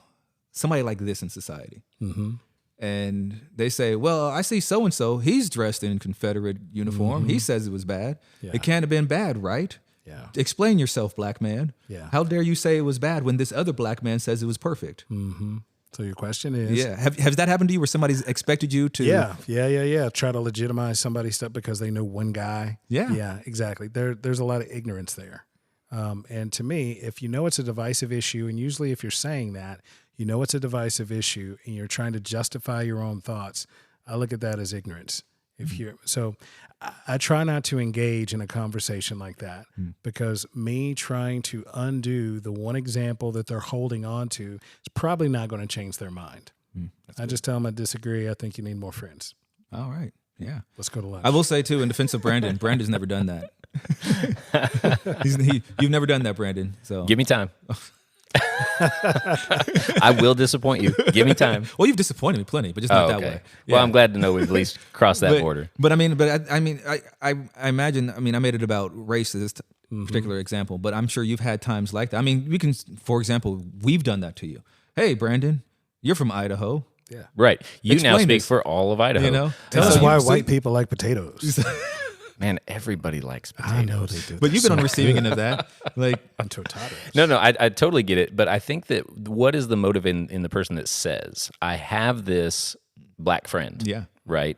somebody like this in society? Mm-hmm. And they say, well, I see so-and-so, he's dressed in Confederate uniform. Mm-hmm. He says it was bad. Yeah. It can't have been bad, right? Yeah. Explain yourself, black man. Yeah. How dare you say it was bad when this other black man says it was perfect? Mm-hmm. So your question is... Yeah. Has that happened to you where somebody's expected you to... Yeah. Try to legitimize somebody's stuff because they know one guy. Yeah. Yeah, exactly. There's a lot of ignorance there. And to me, if you know it's a divisive issue, and usually if you're saying that, you know it's a divisive issue and you're trying to justify your own thoughts, I look at that as ignorance. I try not to engage in a conversation like that because me trying to undo the one example that they're holding on to is probably not going to change their mind. I just tell them I disagree. I think you need more friends. All right. Yeah. Let's go to lunch. I will say too, in defense of Brandon's never done that. You've never done that, Brandon. So give me time. I will disappoint you. Give me time. Well, you've disappointed me plenty, but just not that way. Yeah. Well, I'm glad to know we've at least crossed that border. But I imagine. I made it about race as this particular example, but I'm sure you've had times like that. I mean, we can, for example, we've done that to you. Hey, Brandon, you're from Idaho. Yeah. Right. You Explain now speak this. for all of Idaho. You know, tell us why white people like potatoes. Man, everybody likes potatoes. I know they do. But you've been on the receiving end of that. Like, and tortados. No, I totally get it. But I think that what is the motive in the person that says, I have this black friend? Yeah. Right?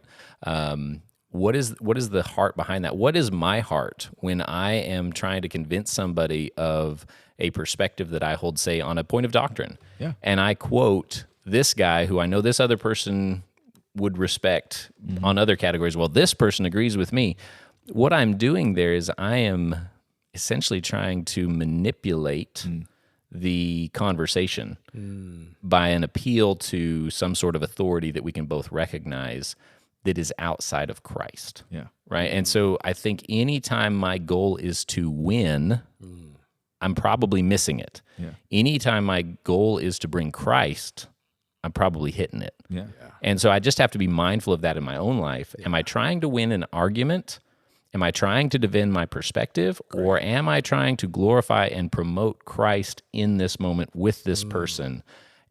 What is the heart behind that? What is my heart when I am trying to convince somebody of a perspective that I hold, say, on a point of doctrine? Yeah. And I quote this guy who I know this other person would respect on other categories. Well, this person agrees with me. What I'm doing there is I am essentially trying to manipulate the conversation by an appeal to some sort of authority that we can both recognize that is outside of Christ. Yeah. Right? And so I think anytime my goal is to win, I'm probably missing it. Yeah. Anytime my goal is to bring Christ, I'm probably hitting it. Yeah. And so I just have to be mindful of that in my own life. Am I trying to win an argument? Am I trying to defend my perspective, or am I trying to glorify and promote Christ in this moment with this person?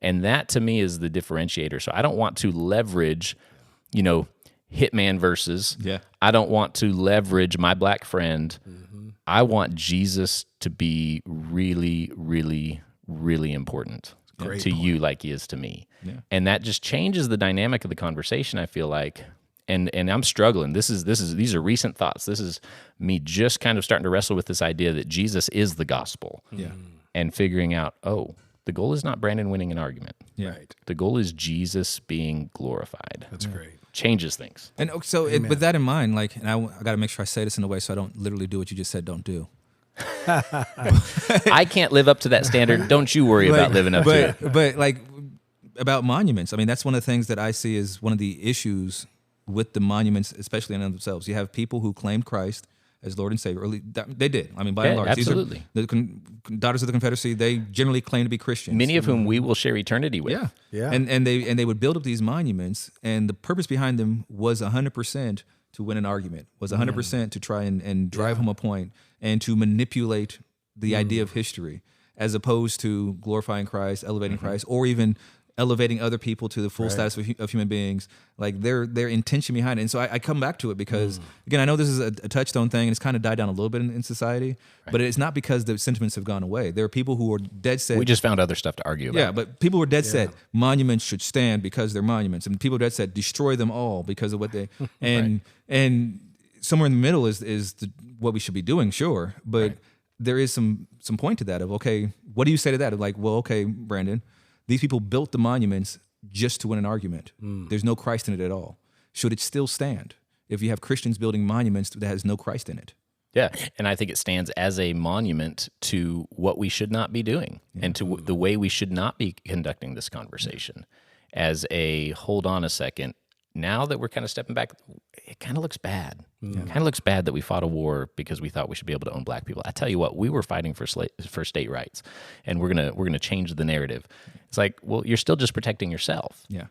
And that to me is the differentiator. So I don't want to leverage, hitman verses. Yeah. I don't want to leverage my black friend. I want Jesus to be really, really, really important to you like he is to me. Yeah. And that just changes the dynamic of the conversation, I feel like. And I'm struggling. These are recent thoughts. This is me just kind of starting to wrestle with this idea that Jesus is the gospel. Yeah. And figuring out, the goal is not Brandon winning an argument. Yeah. Right. The goal is Jesus being glorified. That's great. Changes things. And so with that in mind, and I got to make sure I say this in a way so I don't literally do what you just said don't do. I can't live up to that standard. Don't you worry about living up to it. But about monuments, I mean, that's one of the things that I see as one of the issues with the monuments, especially in themselves. You have people who claimed Christ as Lord and Savior. They did. I mean, by and large. Absolutely. These are the Daughters of the Confederacy, they generally claim to be Christians. Many of whom we will share eternity with. Yeah. Yeah. And they would build up these monuments, and the purpose behind them was 100% to win an argument, was 100% to try and drive home a point and to manipulate the idea of history, as opposed to glorifying Christ, elevating Christ, or even elevating other people to the full status of human beings, like their intention behind it. And so I come back to it because, again, I know this is a touchstone thing and it's kind of died down a little bit in society, but it's not because the sentiments have gone away. There are people who are dead set. We just found other stuff to argue about. Yeah, but people were dead set monuments should stand because they're monuments, and people are dead set destroy them all because of what they and somewhere in the middle is what we should be doing, sure, but there is some point to that of, okay, what do you say to that? Of like, well, okay, Brandon, these people built the monuments just to win an argument. There's no Christ in it at all. Should it still stand if you have Christians building monuments that has no Christ in it? Yeah, and I think it stands as a monument to what we should not be doing and to the way we should not be conducting this conversation. As a, hold on a second, now that we're kind of stepping back, it kind of looks bad. It kind of looks bad that we fought a war because we thought we should be able to own black people. I tell you what, we were fighting for state rights, and we're gonna change the narrative. It's like, well, you're still just protecting yourself. Yeah.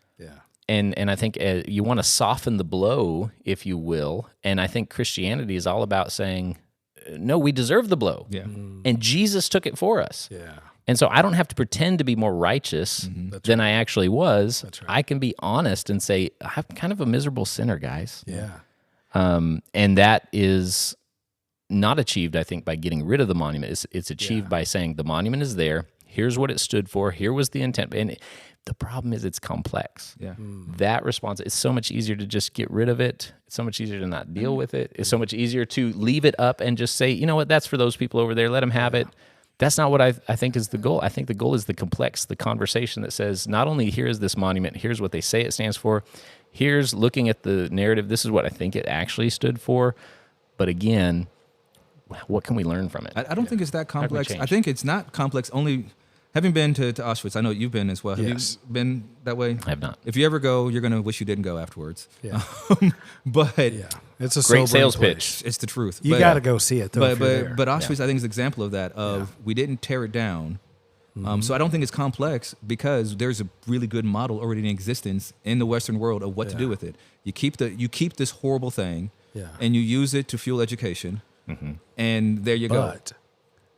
And I think you want to soften the blow, if you will. And I think Christianity is all about saying, no, we deserve the blow. Yeah. And Jesus took it for us. Yeah. And so I don't have to pretend to be more righteous than I actually was. That's right. I can be honest and say, I'm kind of a miserable sinner, guys. Yeah. And that is not achieved, I think, by getting rid of the monument. It's achieved by saying the monument is there. Here's what it stood for. Here was the intent. And the problem is it's complex. Yeah. That response, it's so much easier to just get rid of it. It's so much easier to not deal with it. It's so much easier to leave it up and just say, you know what, that's for those people over there. Let them have it. That's not what I think is the goal. I think the goal is the conversation that says, not only here is this monument, here's what they say it stands for, here's looking at the narrative, this is what I think it actually stood for. But again, what can we learn from it? I don't think it's that complex. change? I think it's not complex. Only having been to Auschwitz, I know you've been as well. Have Yes. you been that way? I have not. If you ever go, you're going to wish you didn't go afterwards. Yeah. But Yeah. It's a Great sobering sales place. pitch. it's the truth. You But- got to go see it, though. if you're there. But Auschwitz, I think, is an example of that. We didn't tear it down. So I don't think it's complex because there's a really good model already in existence in the Western world of what to do with it. You keep this horrible thing, and you use it to fuel education, and there you go. But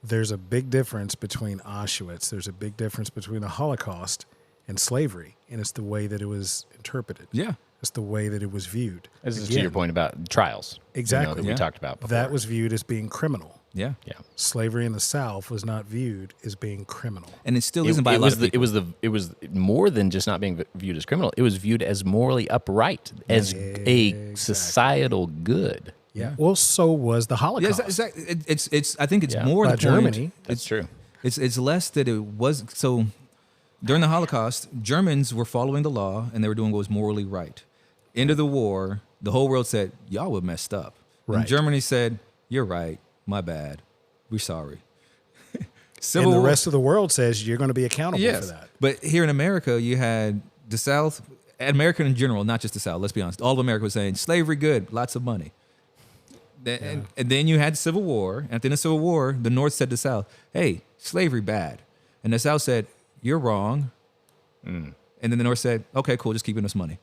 there's a big difference between Auschwitz. There's a big difference between the Holocaust and slavery, and it's the way that it was interpreted. Yeah. It's the way that it was viewed. This is to Again, your point about trials. Exactly. That we talked about before. That was viewed as being criminal. Yeah. Yeah. Slavery in the South was not viewed as being criminal. And it still isn't by a lot of people. It was more than just not being viewed as criminal. It was viewed as morally upright, as a societal good. Yeah. Well, so was the Yeah, Holocaust. it's. I think it's more By the point. Germany. That's true. It's less that it was. So during the Holocaust, Germans were following the law and they were doing what was morally right. End of the war, the whole world said, y'all were messed up. And Right. Germany said, you're right, my bad, we're sorry. And the rest of the world says you're going to be accountable for that. But here in America, you had the South, America in general, not just the South, let's be honest. All of America was saying, slavery good, lots of money. And then you had the Civil War. And at the end of the Civil War, the North said to the South, hey, slavery bad. And the South said, you're wrong. And then the North said, okay, cool, just keep giving us money.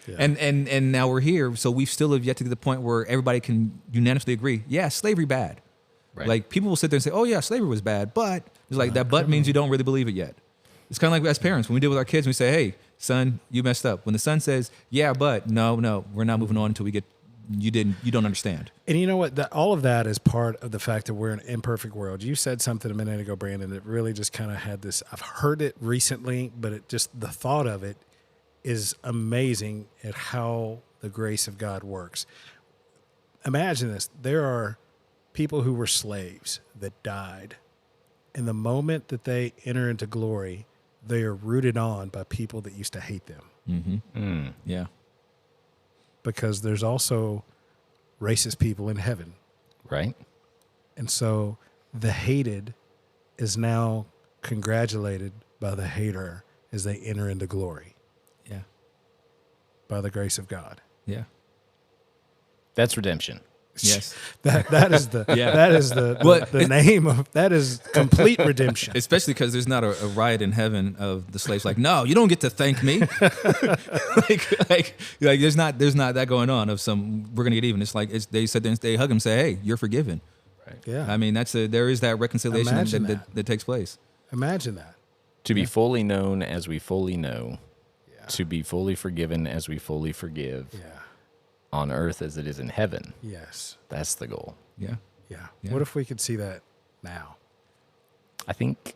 Yeah. And now we're here, so we still have yet to get to the point where everybody can unanimously agree, yeah, slavery bad. Right. Like people will sit there and say, oh yeah, slavery was bad, but it's like that but means you don't really believe it yet. It's kind of like as parents, when we deal with our kids, we say, hey, son, you messed up. When the son says, yeah, but no, we're not moving on until we get, you don't understand. And you know what? All of that is part of the fact that we're in an imperfect world. You said something a minute ago, Brandon, that really just kind of had this. I've heard it recently, but it just, the thought of it is amazing at how the grace of God works. Imagine this. There are people who were slaves that died. And the moment that they enter into glory, they are rooted on by people that used to hate them. Mm-hmm. Yeah. Because there's also racist people in heaven. Right. And so the hated is now congratulated by the hater as they enter into glory. Yeah. By the grace of God. Yeah. That's redemption. Yes. That is the the name of that is complete redemption. Especially because there's not a riot in heaven of the slaves like, no, you don't get to thank me. like there's not that going on of some we're gonna get even. It's like they sit there and they hug him and say, hey, you're forgiven. Right. Yeah. I mean there is that reconciliation that takes place. Imagine that. To be fully known as we fully know. Yeah. To be fully forgiven as we fully forgive. Yeah. On earth as it is in heaven. Yes. That's the goal. Yeah. Yeah. What if we could see that now? I think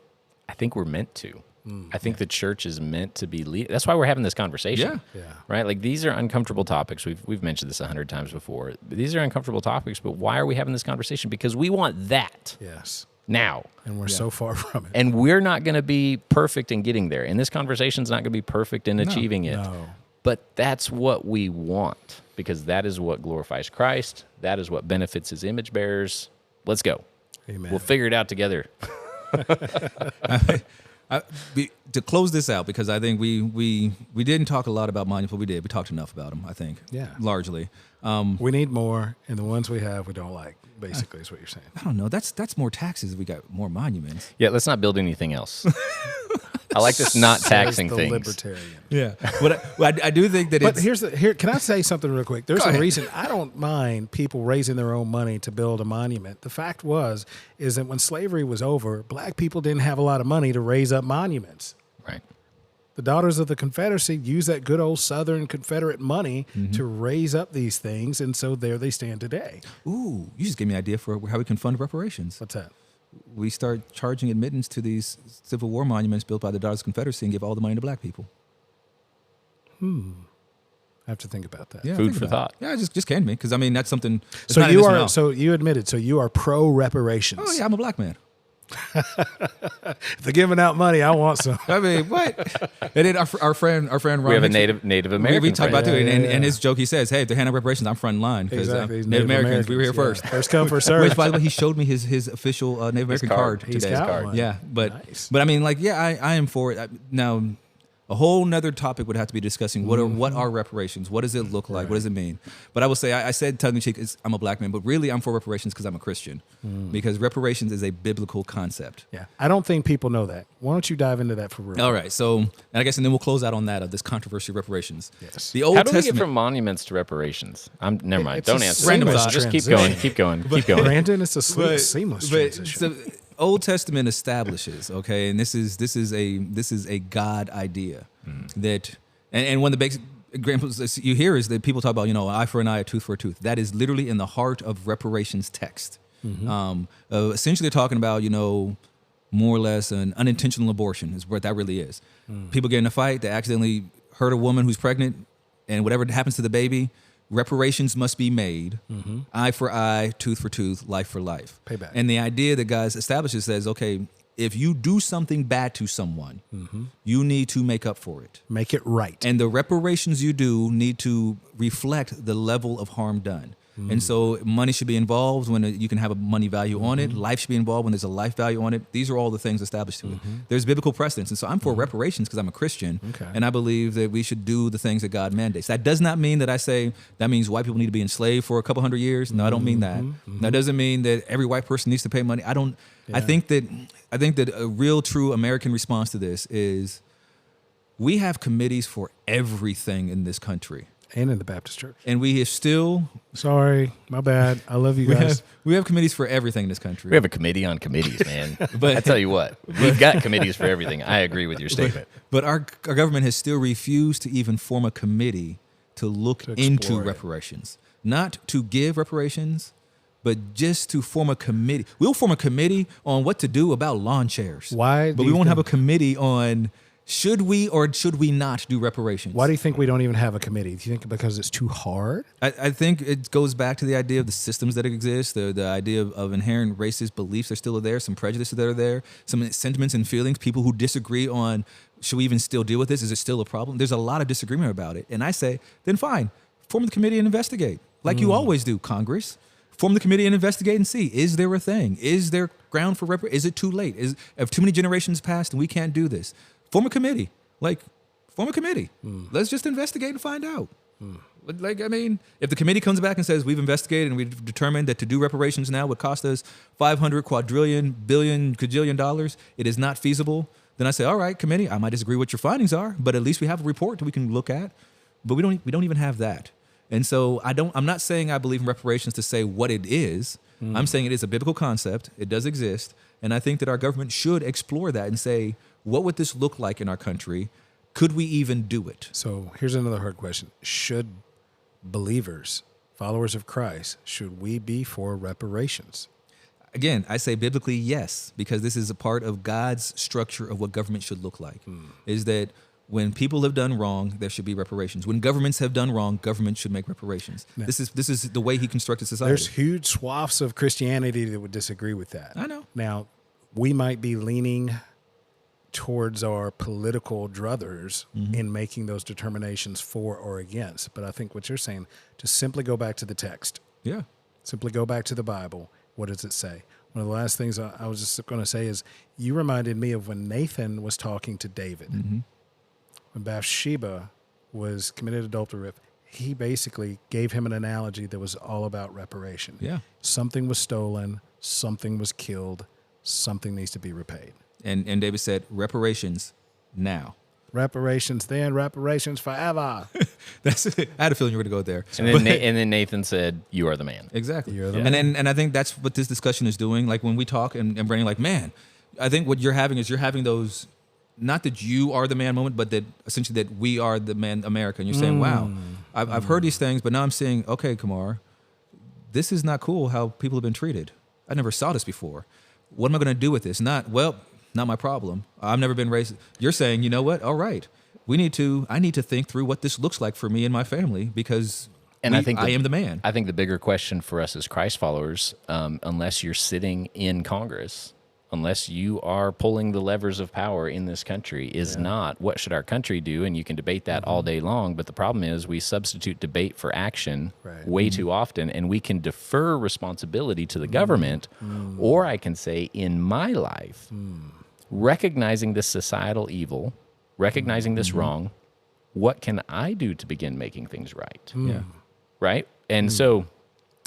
we're meant to. I think the church is meant to be that's why we're having this conversation. Yeah. Right? Like these are uncomfortable topics. We've mentioned this 100 times before. These are uncomfortable topics, but why are we having this conversation? Because we want that. Yes. Now. And we're so far from it. And we're not going to be perfect in getting there. And this conversation's not going to be perfect in achieving it. No. But that's what we want, because that is what glorifies Christ. That is what benefits his image bearers. Let's go. Amen. We'll figure it out together. To close this out, because I think we didn't talk a lot about monuments, but we did. We talked enough about them, I think. Yeah. Largely. We need more, and the ones we have we don't like, basically, is what you're saying. I don't know. That's more taxes. We got more monuments. Yeah, let's not build anything else. I like this not taxing Says the things. libertarian. Yeah. But I do think that But it's... here. Can I say something real quick? There's Go a ahead. reason I don't mind people raising their own money to build a monument. The fact is that when slavery was over, black people didn't have a lot of money to raise up monuments. Right. The Daughters of the Confederacy used that good old Southern Confederate money to raise up these things, and so there they stand today. Ooh, you just gave me an idea for how we can fund reparations. What's that? We start charging admittance to these Civil War monuments built by the Daughters of the Confederacy and give all the money to black people. I have to think about that. Yeah, Food think for about thought. it. Yeah, it just came to me because I mean that's something. It's So not you in this are. now. So you admitted. So you are pro reparations. Oh yeah, I'm a black man. If they're giving out money, I want some. I mean, what? And then our friend Ron. We have a Mitchell- Native American. We talk about friend. too, Yeah, and yeah. his joke, he says, "Hey, if they're handing out reparations, I'm front in line because Exactly. He's Native Americans, we were here yeah. first." First come, first served. Which, by the way, he showed me his official Native American card He's today. got one. Yeah, but Nice. I mean, like, yeah, I am for it. Now, a whole nother topic would have to be discussing what are reparations? What does it look like? What does it mean? But I will say, I said tongue in cheek, I'm a black man, but really I'm for reparations because I'm a Christian. Because reparations is a biblical concept. Yeah, I don't think people know that. Why don't you dive into that for real? All right, so and I guess and then we'll close out on that of this controversy of reparations. Yes. The Old How do we Testament. get from monuments to reparations? Never mind. It's Don't a answer. random Just, thought. just keep transition. going. Keep going. Brandon, it's a seamless transition. So Old Testament establishes, okay, and this is a God idea that, and one of the basic examples you hear is that people talk about, eye for an eye, a tooth for a tooth. That is literally in the heart of reparations text. Essentially, they're talking about, more or less an unintentional abortion is what that really is. People get in a fight, they accidentally hurt a woman who's pregnant, and whatever happens to the baby, reparations must be made. Eye for eye, tooth for tooth, life for life. Payback. And the idea that God establishes says, okay, if you do something bad to someone, you need to make up for it. Make it right. And the reparations you do need to reflect the level of harm done. And so money should be involved when you can have a money value on it. Life should be involved when there's a life value on it. These are all the things established to it. There's biblical precedence. And so I'm for reparations because I'm a Christian. Okay. And I believe that we should do the things that God mandates. That does not mean that I say that means white people need to be enslaved for a couple hundred years. No, I don't mean that. That doesn't mean that every white person needs to pay money. I think that a real true American response to this is we have committees for everything in this country. And in the Baptist church. And we have still... Sorry, my bad. I love you guys. We have committees for everything in this country. We have a committee on committees, man. But I tell you what, we've got committees for everything. I agree with your statement. But our government has still refused to even form a committee to look into reparations. Not to give reparations, but just to form a committee. We'll form a committee on what to do about lawn chairs. Why? But we won't have a committee on should we or should we not do reparations. Why do you think we don't even have a committee? Do you think because it's too hard? I think it goes back to the idea of the systems that exist, the idea of inherent racist beliefs are still there, some prejudices that are there, some sentiments and feelings, people who disagree on should we even still deal with this? Is it still a problem? There's a lot of disagreement about it. And I say, then fine, form the committee and investigate. Like you always do, Congress. Form the committee and investigate and see, is there a thing? Is there ground for is it too late? Have too many generations passed and we can't do this? Form a committee. Form a committee. Let's just investigate and find out. If the committee comes back and says we've investigated and we've determined that to do reparations now would cost us $500 quadrillion, billion, cajillion dollars, it is not feasible, then I say, all right, committee, I might disagree what your findings are, but at least we have a report that we can look at. But we don't even have that. And so I'm not saying I believe in reparations to say what it is. I'm saying it is a biblical concept. It does exist. And I think that our government should explore that and say, what would this look like in our country? Could we even do it? So here's another hard question. Should believers, followers of Christ, should we be for reparations? Again, I say biblically yes, because this is a part of God's structure of what government should look like, is that when people have done wrong, there should be reparations. When governments have done wrong, government should make reparations. Now, this is the way he constructed society. There's huge swaths of Christianity that would disagree with that. I know. Now, we might be leaning towards our political druthers in making those determinations for or against. But I think what you're saying, to simply go back to the text. Yeah. Simply go back to the Bible. What does it say? One of the last things I was just going to say is you reminded me of when Nathan was talking to David. When Bathsheba was committed adultery with, he basically gave him an analogy that was all about reparation. Yeah. Something was stolen, something was killed, something needs to be repaid. And David said, reparations now. Reparations then, reparations forever. That's it. I had a feeling you were going to go there. And then Nathan said, "You are the man." Exactly. You're the man. And I think that's what this discussion is doing. Like when we talk and Brandon, like, man, I think what you're having is those, not that you are the man moment, but that essentially that we are the man America. And you're saying, wow, I've heard these things, but now I'm saying, okay, Kamarr, this is not cool how people have been treated. I never saw this before. What am I going to do with this? Not my problem. I've never been raised. You're saying, you know what? All right. I need to think through what this looks like for me and my family because I am the man. I think the bigger question for us as Christ followers, unless you're sitting in Congress, unless you are pulling the levers of power in this country, is not what should our country do, and you can debate that all day long, but the problem is we substitute debate for action way too often, and we can defer responsibility to the government, or I can say, in my life, recognizing this societal evil, recognizing this wrong, what can I do to begin making things right? Yeah. Right? And so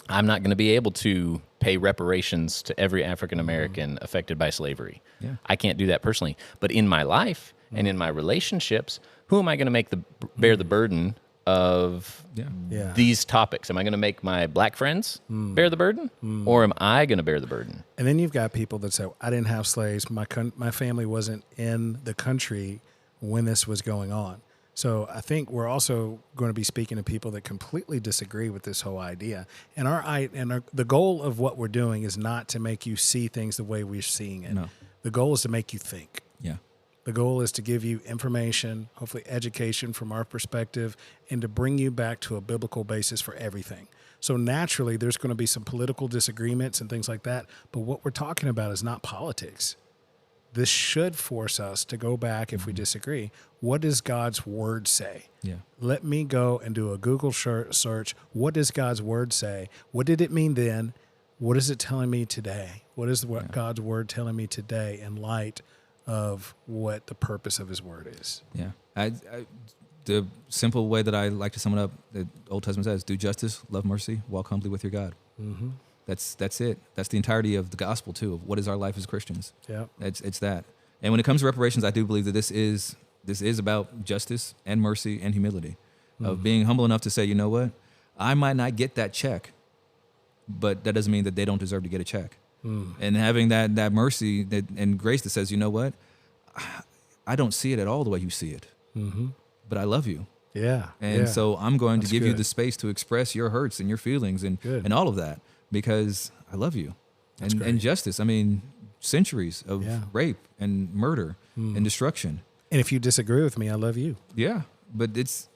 I'm not going to be able to pay reparations to every African American affected by slavery. Yeah. I can't do that personally. But in my life and in my relationships, who am I going to bear the burden of these topics? Am I going to make my black friends bear the burden, or am I going to bear the burden? And then you've got people that say, I didn't have slaves. My family wasn't in the country when this was going on. So I think we're also going to be speaking to people that completely disagree with this whole idea. And the goal of what we're doing is not to make you see things the way we're seeing it. No. The goal is to make you think. Yeah. The goal is to give you information, hopefully education from our perspective, and to bring you back to a biblical basis for everything. So naturally, there's going to be some political disagreements and things like that. But what we're talking about is not politics. This should force us to go back, if we disagree, what does God's word say? Yeah. Let me go and do a Google search. What does God's word say? What did it mean then? What is it telling me today? What is God's word telling me today in light of what the purpose of his word is? Yeah. The simple way that I like to sum it up, the Old Testament says, do justice, love mercy, walk humbly with your God. Mm-hmm. That's it. That's the entirety of the gospel, too, of what is our life as Christians. Yeah. It's that. And when it comes to reparations, I do believe that this is about justice and mercy and humility. of being humble enough to say, you know what, I might not get that check, but that doesn't mean that they don't deserve to get a check. And having that mercy and grace that says, you know what, I don't see it at all the way you see it, but I love you. Yeah. And so I'm going to give you good. the space to express your hurts and your feelings and all of that because I love you. And justice, I mean, centuries of rape and murder and destruction. And if you disagree with me, I love you. Yeah, but it's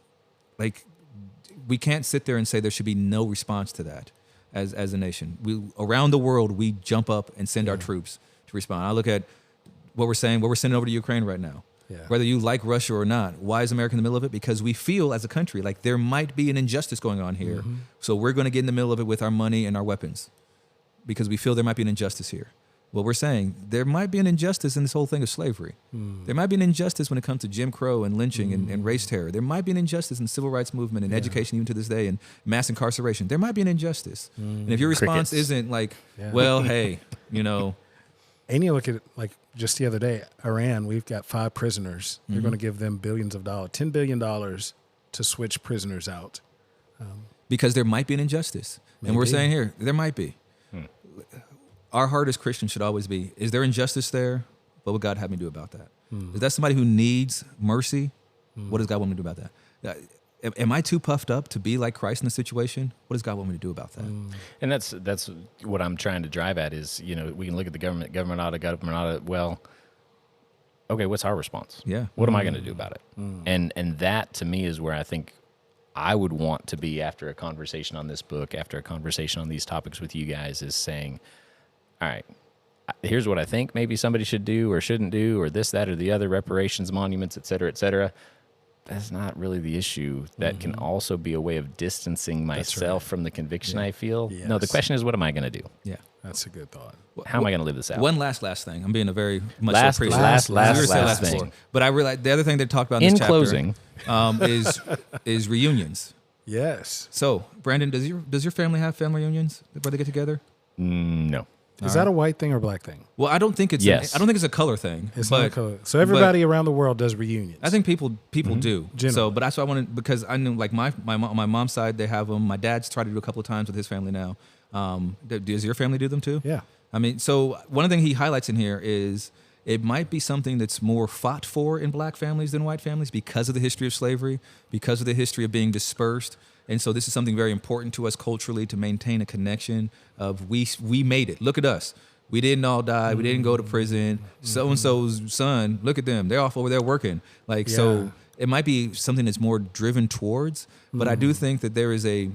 like we can't sit there and say there should be no response to that as a nation. We around the world, we jump up and send our troops to respond. I look at what we're sending over to Ukraine right now. Yeah. Whether you like Russia or not, why is America in the middle of it? Because we feel as a country like there might be an injustice going on here. So we're going to get in the middle of it with our money and our weapons because we feel there might be an injustice here. Well, we're saying there might be an injustice in this whole thing of slavery. There might be an injustice when it comes to Jim Crow and lynching and race terror. There might be an injustice in the civil rights movement and education even to this day and mass incarceration. There might be an injustice. And if your response isn't like, well, hey, you know. And you look at it like just the other day, Iran, we've got 5 prisoners. They're going to give them billions of dollars, $10 billion to switch prisoners out. Because there might be an injustice. Maybe. And we're saying here, there might be. Our heart as Christians should always be, is there injustice there? What would God have me do about that? Is that somebody who needs mercy? What does God want me to do about that? Am I too puffed up to be like Christ in the situation? What does God want me to do about that? And that's what I'm trying to drive at is, you know, we can look at the government ought to, well, okay, what's our response? Yeah. What am I going to do about it? And that to me is where I think I would want to be after a conversation on this book, after a conversation on these topics with you guys is saying, all right, here's what I think maybe somebody should do or shouldn't do or this, that, or the other, reparations, monuments, et cetera, et cetera. That's not really the issue. That can also be a way of distancing myself from the conviction I feel. Yes. No, the question is, what am I going to do? Yeah. That's a good thought. How am I going to live this out? One last thing. I'm being a very much last thing. thing. But I realized the other thing they talked about in this chapter closing is reunions. Yes. So, Brandon, does your family have family reunions where they get together? No. Is that a white thing or black thing? Well, I don't think it's a color thing. It's not a color. So everybody around the world does reunions. I think people do. Generally. So, but that's why I wanted, because I knew like my mom's side, they have them. My dad's tried to do a couple of times with his family now. Does your family do them too? Yeah. I mean, so one of the things he highlights in here is it might be something that's more fought for in black families than white families because of the history of slavery, because of the history of being dispersed. And so this is something very important to us culturally to maintain a connection of we made it. Look at us. We didn't all die. We didn't go to prison. So-and-so's son, look at them. They're off over there working. So it might be something that's more driven towards, but I do think that there is a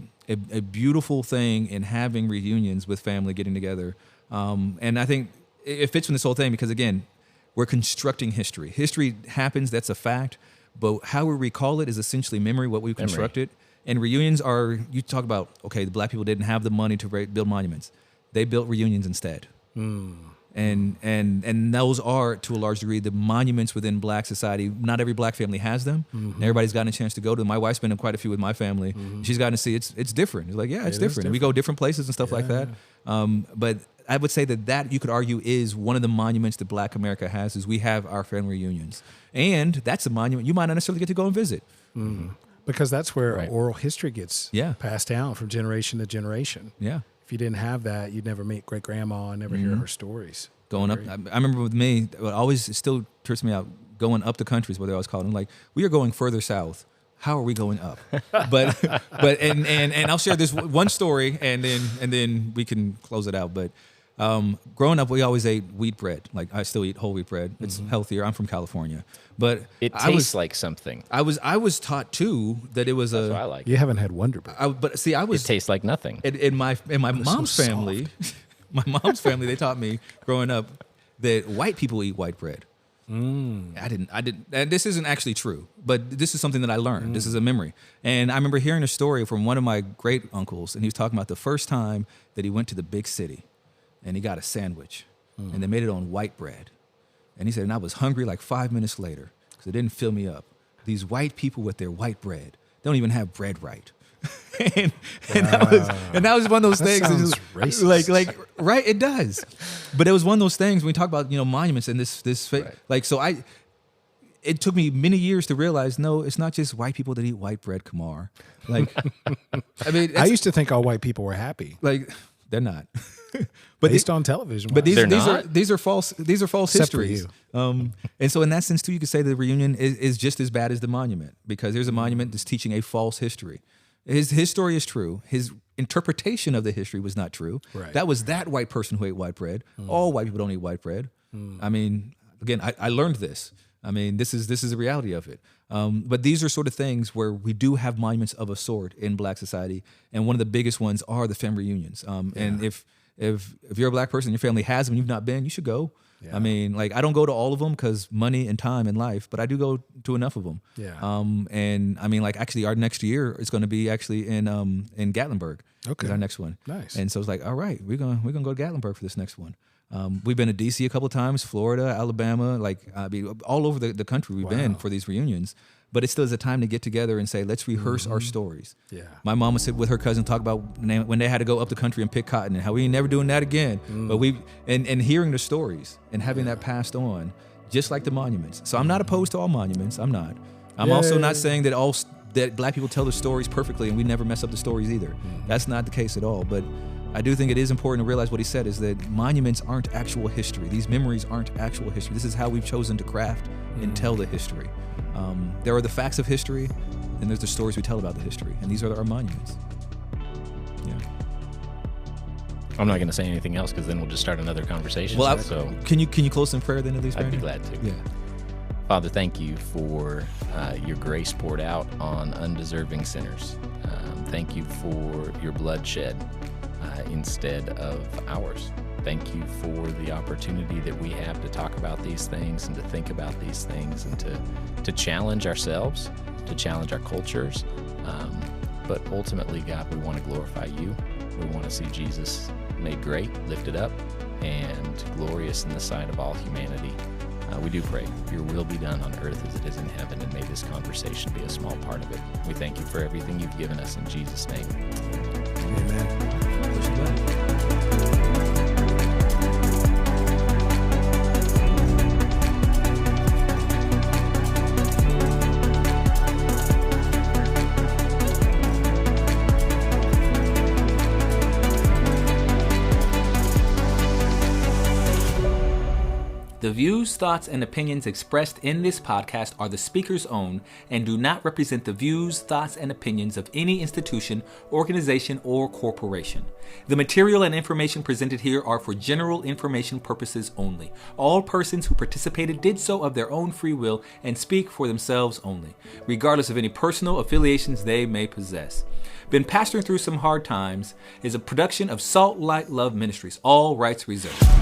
beautiful thing in having reunions with family getting together. And I think it fits with this whole thing because, again, we're constructing history. History happens, that's a fact, but how we recall it is essentially memory, what we've constructed. And reunions are, you talk about, okay, the black people didn't have the money to build monuments. They built reunions instead. And those are, to a large degree, the monuments within black society. Not every black family has them. Everybody's gotten a chance to go to them. My wife's been in quite a few with my family. She's gotten to see it's different. It's like, it's different. And we go different places and stuff like that. But I would say that you could argue is one of the monuments that black America has is we have our family reunions. And that's a monument you might not necessarily get to go and visit. Because that's where oral history gets passed down from generation to generation. Yeah. If you didn't have that, you'd never meet great grandma and never hear her stories. Going up, I remember with me, it still trips me out, going up the countries where they always call them like, we are going further south. How are we going up? but I'll share this one story and then we can close it out. But growing up, we always ate wheat bread. Like I still eat whole wheat bread. It's healthier. I'm from California, but it tastes like something. I was taught too that it was That's what I like. You haven't had Wonder Bread. It tastes like nothing. In my mom's family, my mom's family, they taught me growing up that white people eat white bread. I didn't, and this isn't actually true, but this is something that I learned. This is a memory. And I remember hearing a story from one of my great uncles, and he was talking about the first time that he went to the big city and he got a sandwich and they made it on white bread. And he said, and I was hungry like 5 minutes later because it didn't fill me up. These white people with their white bread don't even have bread right. and that was one of those things. Sounds racist. Like right, it does. But it was one of those things when we talk about monuments and this right. Like so it took me many years to realize, no, it's not just white people that eat white bread, Kamarr. Like, I mean, I used to think all white people were happy. Like, they're not. But based on television. But these are false Except histories. for you. And so in that sense too, you could say the reunion is just as bad as the monument, because there's a monument that's teaching a false history. His story is true. His interpretation of the history was not true. Right. That was that white person who ate white bread. All white people don't eat white bread. I mean, again, I learned this. I mean, this is the reality of it. But these are sort of things where we do have monuments of a sort in Black society, and one of the biggest ones are the family reunions. And if you're a Black person and your family has them and you've not been, you should go. Yeah. I mean, like, I don't go to all of them because money and time and life, but I do go to enough of them. Yeah. And I mean, like, actually, our next year is going to be actually in Gatlinburg. Okay. Is our next one. Nice. And so it's like, all right, we're gonna go to Gatlinburg for this next one. We've been to DC a couple of times, Florida, Alabama, like, I mean, all over the country we've been for these reunions. But it still is a time to get together and say, let's rehearse our stories. Yeah. My mom would sit with her cousin, talk about when they had to go up the country and pick cotton and how we ain't never doing that again. But and hearing the stories and having that passed on, just like the monuments. So I'm not opposed to all monuments. I'm not. I'm also not saying that Black people tell the stories perfectly and we never mess up the stories either. That's not the case at all. But I do think it is important to realize what he said is that monuments aren't actual history. These memories aren't actual history. This is how we've chosen to craft and tell the history. There are the facts of history, and there's the stories we tell about the history, and these are our monuments. Yeah. I'm not going to say anything else because then we'll just start another conversation. Well, so can you close in prayer then at least? I'd be Brandon? glad to. Yeah. Father, thank you for your grace poured out on undeserving sinners. Thank you for your bloodshed instead of ours. Thank you for the opportunity that we have to talk about these things and to think about these things and to challenge ourselves, to challenge our cultures. But ultimately, God, we want to glorify you. We want to see Jesus made great, lifted up, and glorious in the sight of all humanity. We do pray your will be done on earth as it is in heaven, and may this conversation be a small part of it. We thank you for everything you've given us in Jesus' name. Amen. The views, thoughts, and opinions expressed in this podcast are the speaker's own and do not represent the views, thoughts, and opinions of any institution, organization, or corporation. The material and information presented here are for general information purposes only. All persons who participated did so of their own free will and speak for themselves only, regardless of any personal affiliations they may possess. Been Pastoring Through Some Hard Times is a production of Salt.Light.Love Ministries, all rights reserved.